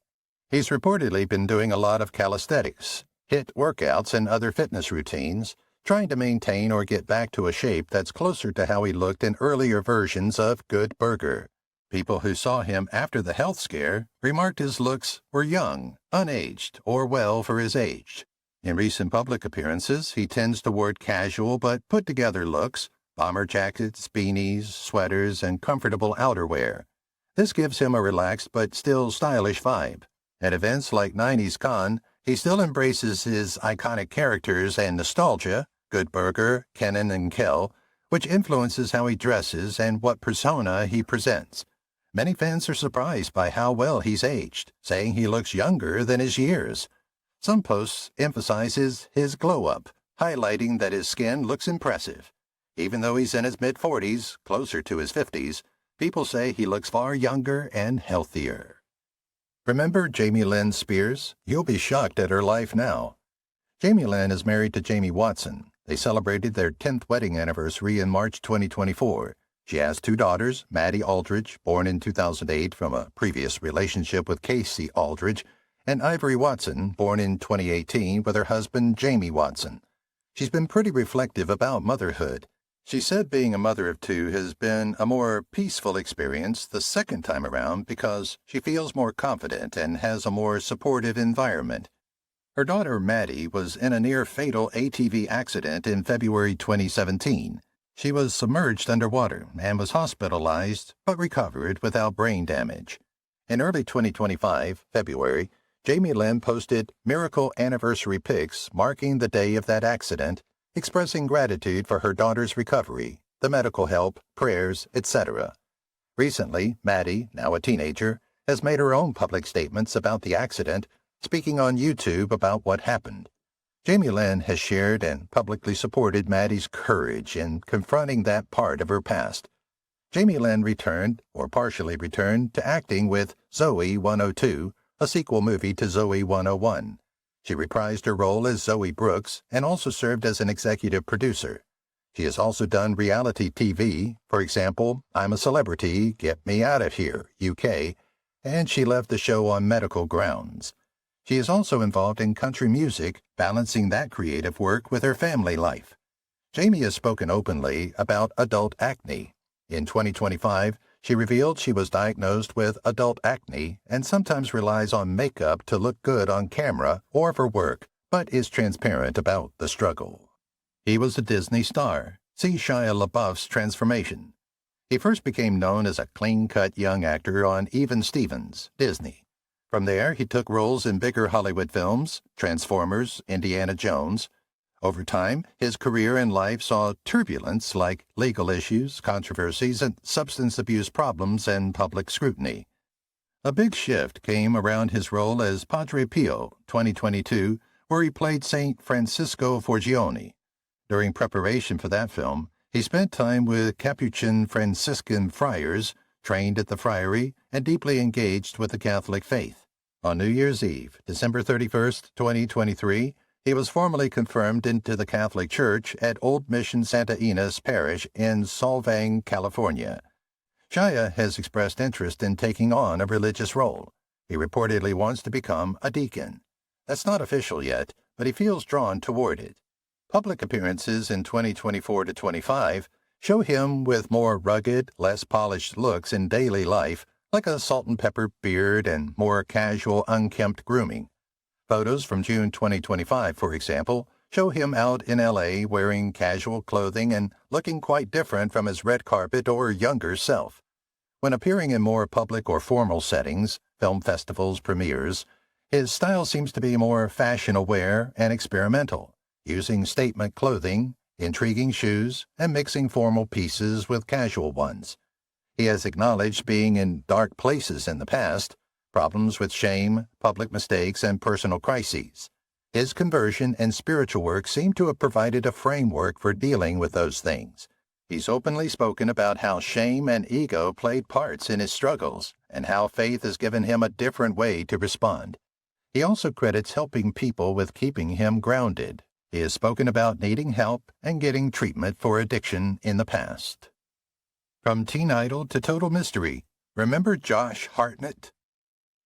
He's reportedly been doing a lot of calisthenics, HIIT workouts, and other fitness routines, trying to maintain or get back to a shape that's closer to how he looked in earlier versions of Good Burger. People who saw him after the health scare remarked his looks were young, unaged, or well for his age. In recent public appearances, he tends toward casual but put-together looks, bomber jackets, beanies, sweaters, and comfortable outerwear. This gives him a relaxed but still stylish vibe. At events like 90s Con, he still embraces his iconic characters and nostalgia, Good Burger, Kenan, and Kel, which influences how he dresses and what persona he presents. Many fans are surprised by how well he's aged, saying he looks younger than his years. Some posts emphasize his glow-up, highlighting that his skin looks impressive. Even though he's in his mid-40s, closer to his 50s, people say he looks far younger and healthier. Remember Jamie Lynn Spears? You'll be shocked at her life now. Jamie Lynn is married to Jamie Watson. They celebrated their 10th wedding anniversary in March 2024. She has 2 daughters, Maddie Aldridge, born in 2008 from a previous relationship with Casey Aldridge, and Ivory Watson, born in 2018 with her husband Jamie Watson. She's been pretty reflective about motherhood. She said being a mother of 2 has been a more peaceful experience the second time around because she feels more confident and has a more supportive environment. Her daughter Maddie was in a near-fatal ATV accident in February 2017. She was submerged underwater and was hospitalized but recovered without brain damage. In early 2025, February, Jamie Lynn posted miracle anniversary pics marking the day of that accident, expressing gratitude for her daughter's recovery, the medical help, prayers, etc. Recently, Maddie, now a teenager, has made her own public statements about the accident, speaking on YouTube about what happened. Jamie Lynn has shared and publicly supported Maddie's courage in confronting that part of her past. Jamie Lynn returned, or partially returned, to acting with Zoe 102, a sequel movie to Zoe 101. She reprised her role as Zoe Brooks and also served as an executive producer. She has also done reality TV, for example, I'm a Celebrity, Get Me Out of Here, UK, and she left the show on medical grounds. She is also involved in country music, balancing that creative work with her family life. Jamie has spoken openly about adult acne. In 2025, she revealed she was diagnosed with adult acne and sometimes relies on makeup to look good on camera or for work, but is transparent about the struggle. He was a Disney star. See Shia LaBeouf's transformation. He first became known as a clean-cut young actor on Even Stevens, Disney. From there, he took roles in bigger Hollywood films, Transformers, Indiana Jones. Over time, his career and life saw turbulence like legal issues, controversies, and substance abuse problems and public scrutiny. A big shift came around his role as Padre Pio, 2022, where he played Saint Francisco Forgione. During preparation for that film, he spent time with Capuchin Franciscan friars, trained at the friary, and deeply engaged with the Catholic faith. On New Year's Eve, December 31, 2023, he was formally confirmed into the Catholic Church at Old Mission Santa Ynez Parish in Solvang, California. Shia has expressed interest in taking on a religious role. He reportedly wants to become a deacon. That's not official yet, but he feels drawn toward it. Public appearances in 2024 to 25 show him with more rugged, less polished looks in daily life, like a salt and pepper beard and more casual, unkempt grooming. Photos from June 2025, for example, show him out in L.A. wearing casual clothing and looking quite different from his red carpet or younger self. When appearing in more public or formal settings, film festivals, premieres, his style seems to be more fashion-aware and experimental, using statement clothing, intriguing shoes, and mixing formal pieces with casual ones. He has acknowledged being in dark places in the past, problems with shame, public mistakes, and personal crises. His conversion and spiritual work seem to have provided a framework for dealing with those things. He's openly spoken about how shame and ego played parts in his struggles, and how faith has given him a different way to respond. He also credits helping people with keeping him grounded. He has spoken about needing help and getting treatment for addiction in the past. From teen idol to total mystery, remember Josh Hartnett?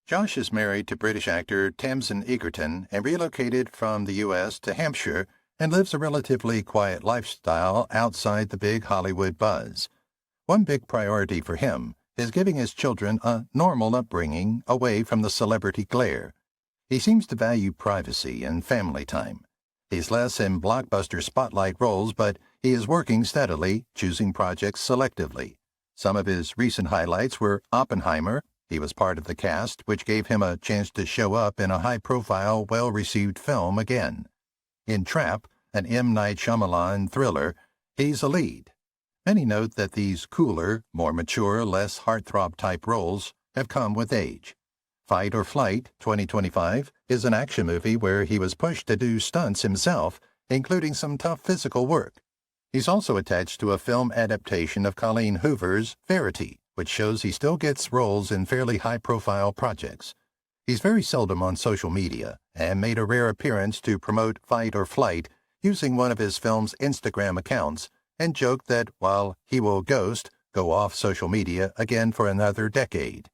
Josh is married to British actor Tamsin Egerton and relocated from the U.S. to Hampshire and lives a relatively quiet lifestyle outside the big Hollywood buzz. One big priority for him is giving his children a normal upbringing away from the celebrity glare. He seems to value privacy and family time. He's less in blockbuster spotlight roles, but he is working steadily, choosing projects selectively. Some of his recent highlights were Oppenheimer. He was part of the cast, which gave him a chance to show up in a high-profile, well-received film again. In Trap, an M. Night Shyamalan thriller, he's a lead. Many note that these cooler, more mature, less heartthrob-type roles have come with age. Fight or Flight, 2025, is an action movie where he was pushed to do stunts himself, including some tough physical work. He's also attached to a film adaptation of Colleen Hoover's Verity, which shows he still gets roles in fairly high-profile projects. He's very seldom on social media and made a rare appearance to promote Fight or Flight using one of his film's Instagram accounts and joked that while he will go off social media again for another decade.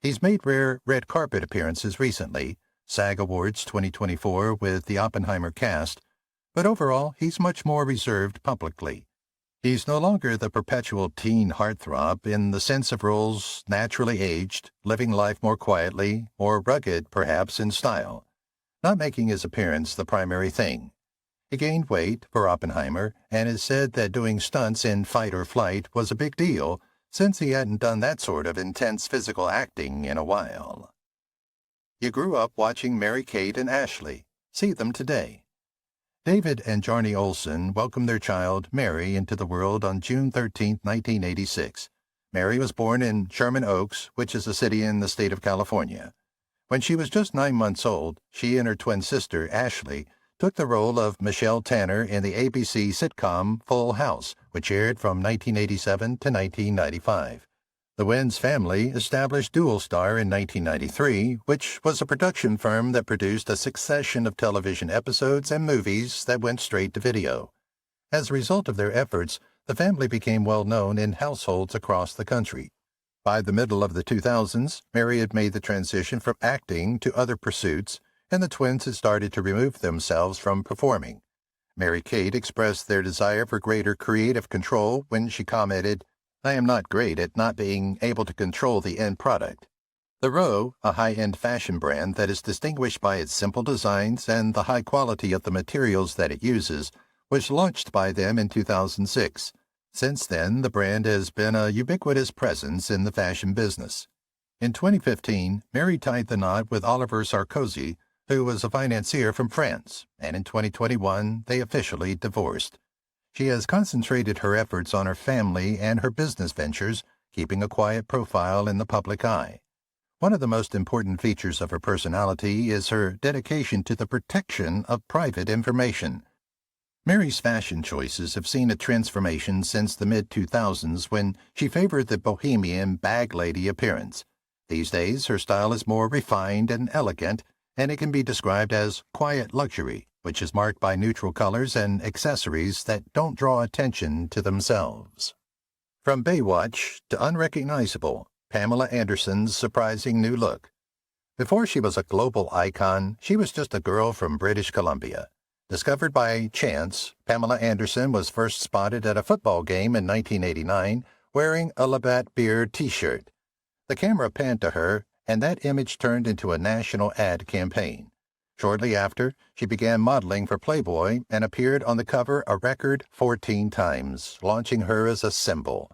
He's made rare red carpet appearances recently, SAG Awards 2024 with the Oppenheimer cast, but overall he's much more reserved publicly. He's no longer the perpetual teen heartthrob in the sense of roles naturally aged, living life more quietly, more rugged perhaps in style, not making his appearance the primary thing. He gained weight for Oppenheimer and has said that doing stunts in Fight or Flight was a big deal since he hadn't done that sort of intense physical acting in a while. You grew up watching Mary-Kate and Ashley. See them today. David and Jarni Olsen welcomed their child, Mary, into the world on June 13, 1986. Mary was born in Sherman Oaks, which is a city in the state of California. When she was just 9 months old, she and her twin sister, Ashley, took the role of Michelle Tanner in the ABC sitcom Full House, which aired from 1987 to 1995. The Wynns family established Dual Star in 1993, which was a production firm that produced a succession of television episodes and movies that went straight to video. As a result of their efforts, the family became well known in households across the country. By the middle of the 2000s, Mary had made the transition from acting to other pursuits, and the twins had started to remove themselves from performing. Mary-Kate expressed their desire for greater creative control when she commented, "I am not great at not being able to control the end product." The Row, a high-end fashion brand that is distinguished by its simple designs and the high quality of the materials that it uses, was launched by them in 2006. Since then, the brand has been a ubiquitous presence in the fashion business. In 2015, Mary tied the knot with Oliver Sarkozy, who was a financier from France, and in 2021, they officially divorced. She has concentrated her efforts on her family and her business ventures, keeping a quiet profile in the public eye. One of the most important features of her personality is her dedication to the protection of private information. Mary's fashion choices have seen a transformation since the mid-2000s when she favored the bohemian bag lady appearance. These days, her style is more refined and elegant, and it can be described as quiet luxury, which is marked by neutral colors and accessories that don't draw attention to themselves. From Baywatch to unrecognizable, Pamela Anderson's surprising new look. Before she was a global icon, she was just a girl from British Columbia. Discovered by chance, Pamela Anderson was first spotted at a football game in 1989 wearing a Labatt Beer t-shirt. The camera panned to her, and that image turned into a national ad campaign. Shortly after, she began modeling for Playboy and appeared on the cover a record 14 times, launching her as a symbol.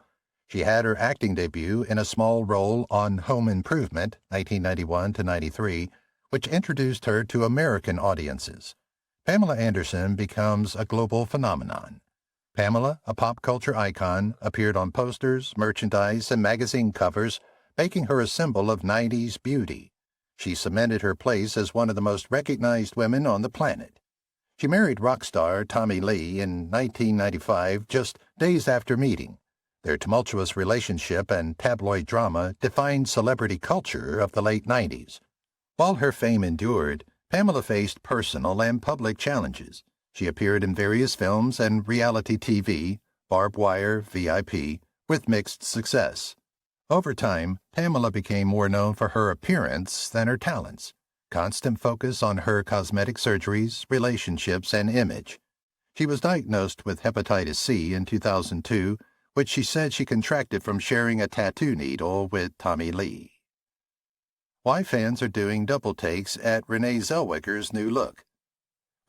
She had her acting debut in a small role on Home Improvement, 1991 to 93, which introduced her to American audiences. Pamela Anderson becomes a global phenomenon. Pamela, a pop culture icon, appeared on posters, merchandise, and magazine covers, making her a symbol of 90s beauty. She cemented her place as one of the most recognized women on the planet. She married rock star Tommy Lee in 1995, just days after meeting. Their tumultuous relationship and tabloid drama defined celebrity culture of the late 90s. While her fame endured, Pamela faced personal and public challenges. She appeared in various films and reality TV, Barbed Wire, VIP, with mixed success. Over time, Pamela became more known for her appearance than her talents. Constant focus on her cosmetic surgeries, relationships, and image. She was diagnosed with hepatitis C in 2002, which she said she contracted from sharing a tattoo needle with Tommy Lee. Why fans are doing double takes at Renée Zellweger's new look.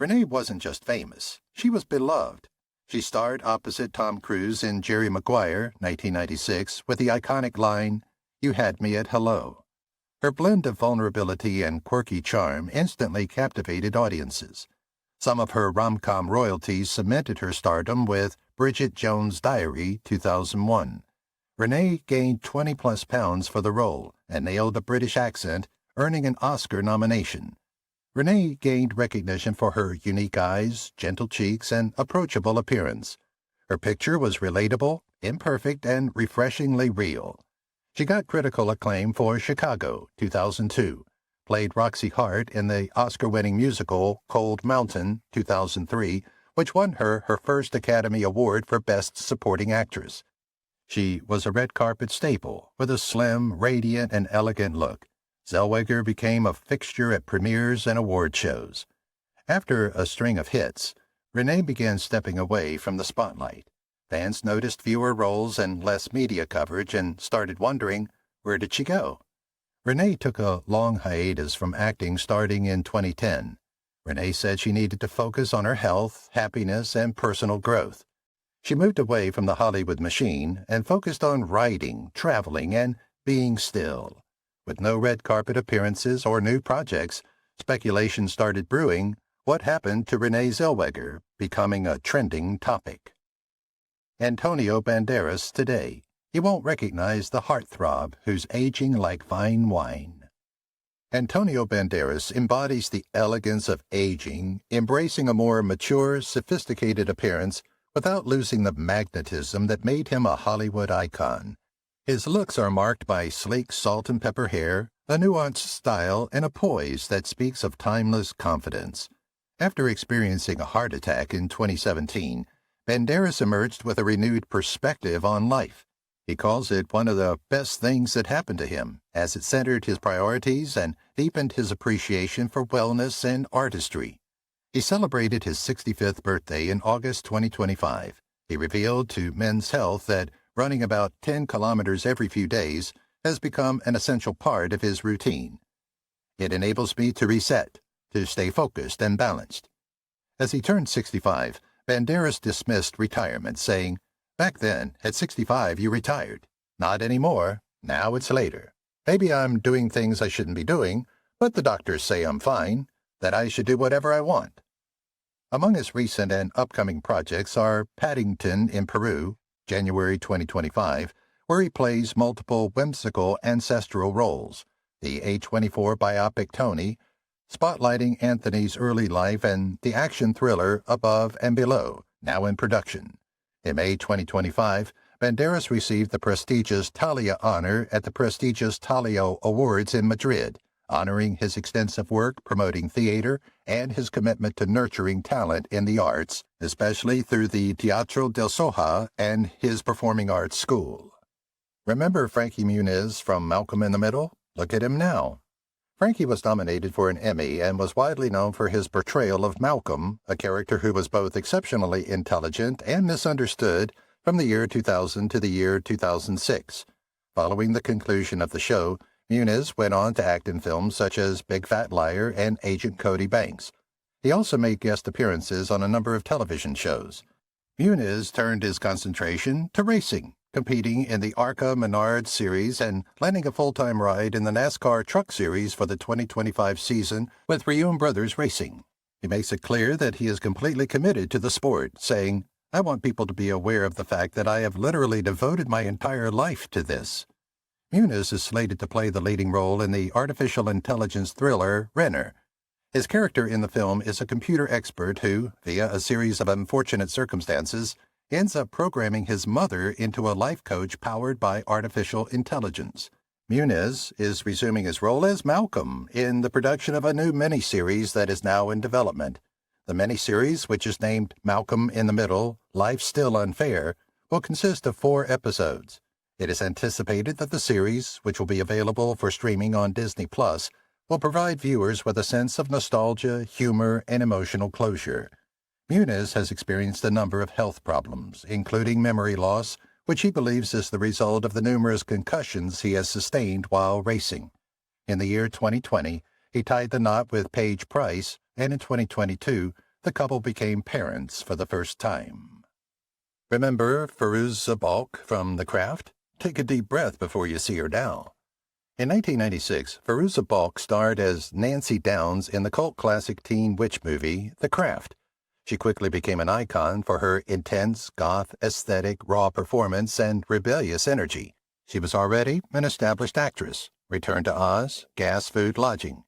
Renée wasn't just famous, she was beloved. She starred opposite Tom Cruise in Jerry Maguire, 1996, with the iconic line, "You had me at hello." Her blend of vulnerability and quirky charm instantly captivated audiences. Some of her rom-com royalties cemented her stardom with Bridget Jones' Diary, 2001. Renée gained 20-plus pounds for the role and nailed a British accent, earning an Oscar nomination. Renée gained recognition for her unique eyes, gentle cheeks, and approachable appearance. Her picture was relatable, imperfect, and refreshingly real. She got critical acclaim for Chicago, 2002, played Roxy Hart in the Oscar-winning musical Cold Mountain, 2003, which won her first Academy Award for Best Supporting Actress. She was a red carpet staple, with a slim, radiant, and elegant look. Zellweger became a fixture at premieres and award shows. After a string of hits, Renée began stepping away from the spotlight. Fans noticed fewer roles and less media coverage and started wondering, where did she go? Renée took a long hiatus from acting starting in 2010. Renée said she needed to focus on her health, happiness, and personal growth. She moved away from the Hollywood machine and focused on writing, traveling, and being still. With no red carpet appearances or new projects, speculation started brewing. What happened to Renée Zellweger, becoming a trending topic? Antonio Banderas today. He won't recognize the heartthrob who's aging like fine wine. Antonio Banderas embodies the elegance of aging, embracing a more mature, sophisticated appearance without losing the magnetism that made him a Hollywood icon. His looks are marked by sleek salt and pepper hair, a nuanced style, and a poise that speaks of timeless confidence. After experiencing a heart attack in 2017, Banderas emerged with a renewed perspective on life. He calls it one of the best things that happened to him, as it centered his priorities and deepened his appreciation for wellness and artistry. He celebrated his 65th birthday in August 2025. He revealed to Men's Health that running about 10 kilometers every few days has become an essential part of his routine. It enables me to reset, to stay focused and balanced. As he turned 65, Banderas dismissed retirement, saying, "Back then, at 65, you retired. Not anymore. Now it's later. Maybe I'm doing things I shouldn't be doing, but the doctors say I'm fine, that I should do whatever I want." Among his recent and upcoming projects are Paddington in Peru, January 2025, where he plays multiple whimsical ancestral roles, the A24 biopic Tony, spotlighting Anthony's early life, and the action thriller Above and Below, now in production. In May 2025, Banderas received the prestigious Talia honor at the prestigious Talia Awards in Madrid, honoring his extensive work promoting theater and his commitment to nurturing talent in the arts, especially through the Teatro del Soja and his performing arts school. Remember Frankie Muniz from Malcolm in the Middle? Look at him now. Frankie was nominated for an Emmy and was widely known for his portrayal of Malcolm, a character who was both exceptionally intelligent and misunderstood from the year 2000 to the year 2006. Following the conclusion of the show, Muniz went on to act in films such as Big Fat Liar and Agent Cody Banks. He also made guest appearances on a number of television shows. Muniz turned his concentration to racing, competing in the ARCA Menard Series and landing a full-time ride in the NASCAR Truck Series for the 2025 season with Reaume Brothers Racing. He makes it clear that he is completely committed to the sport, saying, "I want people to be aware of the fact that I have literally devoted my entire life to this." Muniz is slated to play the leading role in the artificial intelligence thriller Renner. His character in the film is a computer expert who, via a series of unfortunate circumstances, ends up programming his mother into a life coach powered by artificial intelligence. Muniz is resuming his role as Malcolm in the production of a new miniseries that is now in development. The miniseries, which is named Malcolm in the Middle, Life Still Unfair, will consist of 4 episodes. It is anticipated that the series, which will be available for streaming on Disney+, will provide viewers with a sense of nostalgia, humor, and emotional closure. Muniz has experienced a number of health problems, including memory loss, which he believes is the result of the numerous concussions he has sustained while racing. In the year 2020, he tied the knot with Paige Price, and in 2022, the couple became parents for the first time. Remember Fairuza Balk from The Craft? Take a deep breath before you see her now. In 1996, Fairuza Balk starred as Nancy Downs in the cult classic teen witch movie, The Craft. She quickly became an icon for her intense, goth, aesthetic, raw performance and rebellious energy. She was already an established actress. Return to Oz, Gas Food Lodging.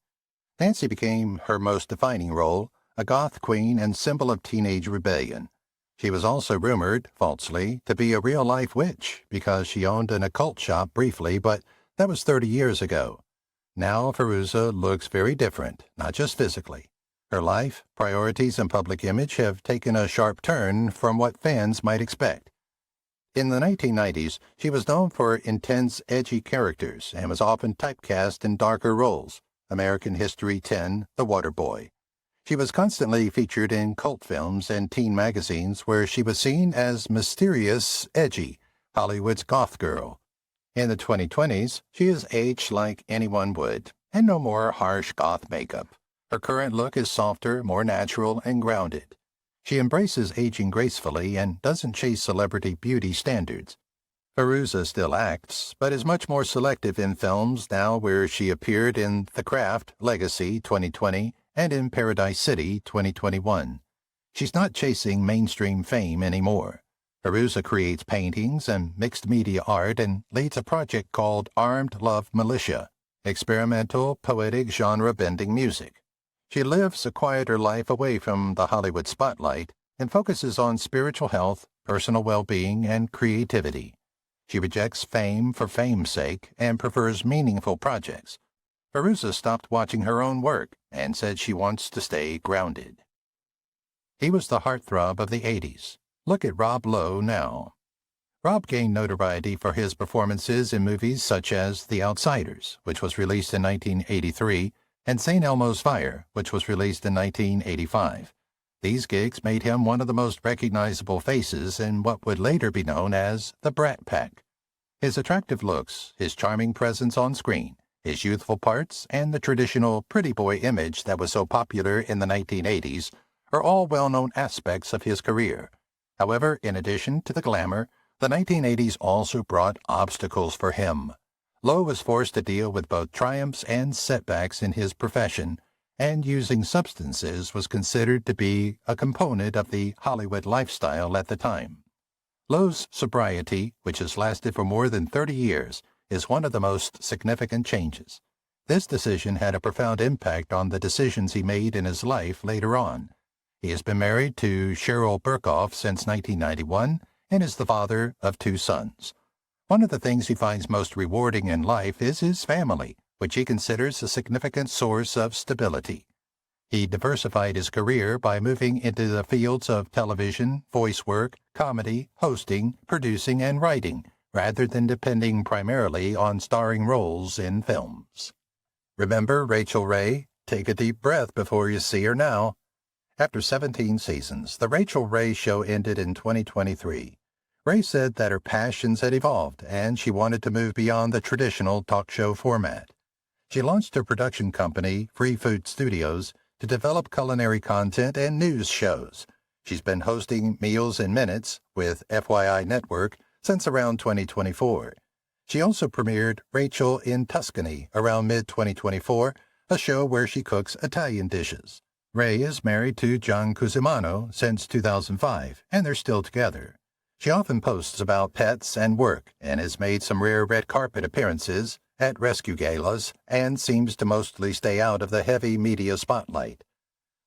Nancy became her most defining role, a goth queen and symbol of teenage rebellion. She was also rumored, falsely, to be a real-life witch because she owned an occult shop briefly, but that was 30 years ago. Now Fairuza looks very different, not just physically. Her life, priorities, and public image have taken a sharp turn from what fans might expect. In the 1990s, she was known for intense, edgy characters and was often typecast in darker roles. American History 10, The Water Boy. She was constantly featured in cult films and teen magazines where she was seen as mysterious, edgy, Hollywood's goth girl. In the 2020s, she is aged like anyone would, and no more harsh goth makeup. Her current look is softer, more natural, and grounded. She embraces aging gracefully and doesn't chase celebrity beauty standards. Fairuza still acts, but is much more selective in films now, where she appeared in The Craft, Legacy 2020 and in Paradise City 2021. She's not chasing mainstream fame anymore. Fairuza creates paintings and mixed media art and leads a project called Armed Love Militia, experimental, poetic, genre-bending music. She lives a quieter life away from the Hollywood spotlight and focuses on spiritual health, personal well-being, and creativity. She rejects fame for fame's sake and prefers meaningful projects. Fairuza stopped watching her own work and said she wants to stay grounded. He was the heartthrob of the 80s. Look at Rob Lowe now. Rob gained notoriety for his performances in movies such as The Outsiders, which was released in 1983, and St. Elmo's Fire, which was released in 1985. These gigs made him one of the most recognizable faces in what would later be known as the Brat Pack. His attractive looks, his charming presence on screen, his youthful parts, and the traditional pretty boy image that was so popular in the 1980s are all well-known aspects of his career. However, in addition to the glamour, the 1980s also brought obstacles for him. Lowe was forced to deal with both triumphs and setbacks in his profession, and using substances was considered to be a component of the Hollywood lifestyle at the time. Lowe's sobriety, which has lasted for more than 30 years, is one of the most significant changes. This decision had a profound impact on the decisions he made in his life later on. He has been married to Cheryl Burkhoff since 1991 and is the father of 2 sons. One of the things he finds most rewarding in life is his family, which he considers a significant source of stability. He diversified his career by moving into the fields of television, voice work, comedy, hosting, producing, and writing, rather than depending primarily on starring roles in films. Remember Rachael Ray? Take a deep breath before you see her now. After 17 seasons, The Rachael Ray Show ended in 2023. Ray said that her passions had evolved and she wanted to move beyond the traditional talk show format. She launched her production company, Free Food Studios, to develop culinary content and news shows. She's been hosting Meals in Minutes with FYI Network since around 2024. She also premiered Rachel in Tuscany around mid-2024, a show where she cooks Italian dishes. Ray is married to John Cusimano since 2005, and they're still together. She often posts about pets and work, and has made some rare red carpet appearances at rescue galas, and seems to mostly stay out of the heavy media spotlight.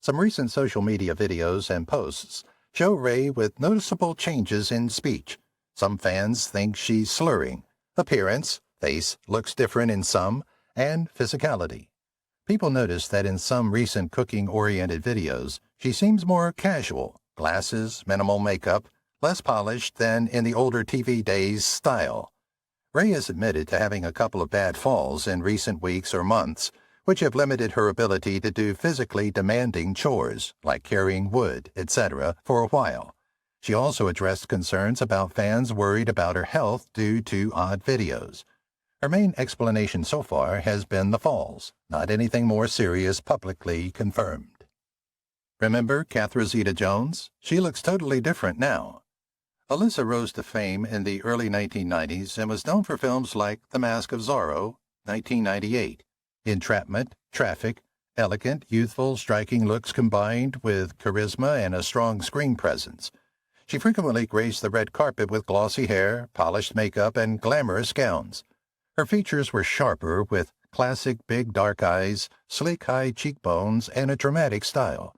Some recent social media videos and posts show Ray with noticeable changes in speech. Some fans think she's slurring. Appearance, face looks different in some, and physicality. People notice that in some recent cooking-oriented videos, she seems more casual, glasses, minimal makeup, less polished than in the older TV days style. Ray has admitted to having a couple of bad falls in recent weeks or months, which have limited her ability to do physically demanding chores, like carrying wood, etc., for a while. She also addressed concerns about fans worried about her health due to odd videos. Her main explanation so far has been the falls, not anything more serious publicly confirmed. Remember Catherine Zeta-Jones? She looks totally different now. Alyssa rose to fame in the early 1990s and was known for films like The Mask of Zorro, 1998, Entrapment, Traffic, elegant, youthful, striking looks combined with charisma and a strong screen presence. She frequently graced the red carpet with glossy hair, polished makeup, and glamorous gowns. Her features were sharper, with classic big dark eyes, sleek high cheekbones, and a dramatic style.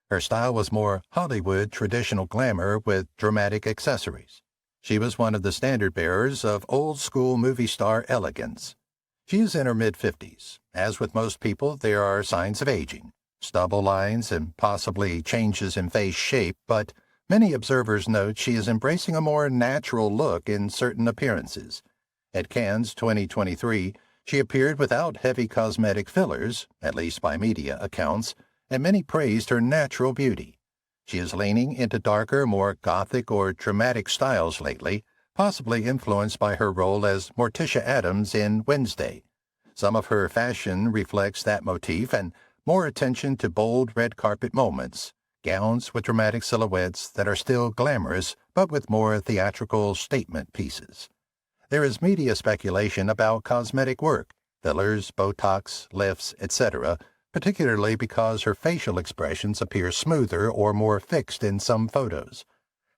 Her style was more Hollywood traditional glamour with dramatic accessories. She was one of the standard-bearers of old-school movie star elegance. She is in her mid-50s. As with most people, there are signs of aging, stubble lines, and possibly changes in face shape, but many observers note she is embracing a more natural look in certain appearances. At Cannes 2023, she appeared without heavy cosmetic fillers, at least by media accounts, and many praised her natural beauty. She is leaning into darker, more gothic or dramatic styles lately, possibly influenced by her role as Morticia Addams in Wednesday. Some of her fashion reflects that motif and more attention to bold red carpet moments, gowns with dramatic silhouettes that are still glamorous but with more theatrical statement pieces. There is media speculation about cosmetic work, fillers, Botox, lifts, etc., particularly because her facial expressions appear smoother or more fixed in some photos.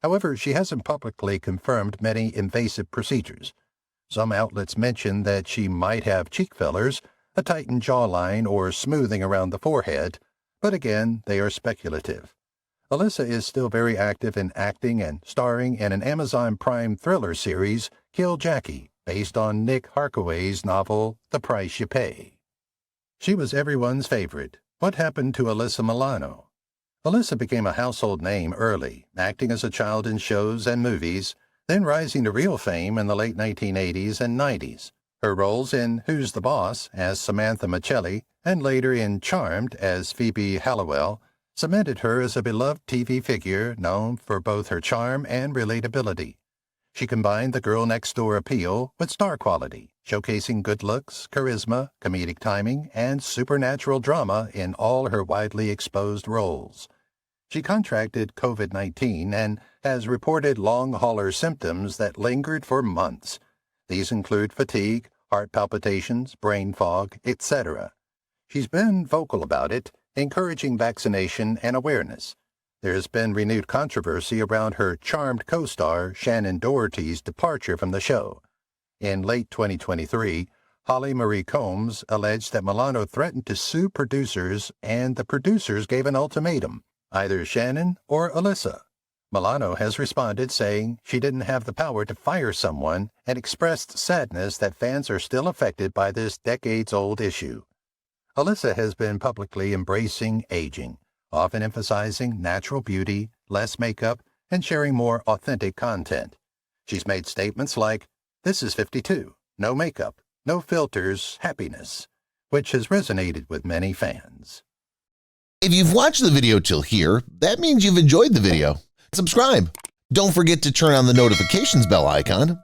However, she hasn't publicly confirmed many invasive procedures. Some outlets mention that she might have cheek fillers, a tightened jawline, or smoothing around the forehead, but again, they are speculative. Alyssa is still very active in acting and starring in an Amazon Prime thriller series, Kill Jackie, based on Nick Harkaway's novel The Price You Pay. She was everyone's favorite. What happened to Alyssa Milano? Alyssa became a household name early, acting as a child in shows and movies, then rising to real fame in the late 1980s and 90s. Her roles in Who's the Boss as Samantha Michelli and later in Charmed as Phoebe Halliwell cemented her as a beloved TV figure known for both her charm and relatability. She combined the girl-next-door appeal with star quality, showcasing good looks, charisma, comedic timing, and supernatural drama in all her widely exposed roles. She contracted COVID-19 and has reported long-hauler symptoms that lingered for months. These include fatigue, heart palpitations, brain fog, etc. She's been vocal about it, encouraging vaccination and awareness. There has been renewed controversy around her Charmed co-star Shannon Doherty's departure from the show. In late 2023, Holly Marie Combs alleged that Milano threatened to sue producers, and the producers gave an ultimatum, either Shannon or Alyssa. Milano has responded saying she didn't have the power to fire someone and expressed sadness that fans are still affected by this decades-old issue. Alyssa has been publicly embracing aging, often emphasizing natural beauty, less makeup, and sharing more authentic content. She's made statements like, "This is 52, no makeup, no filters, happiness," which has resonated with many fans. If you've watched the video till here, that means you've enjoyed the video. Subscribe. Don't forget to turn on the notifications bell icon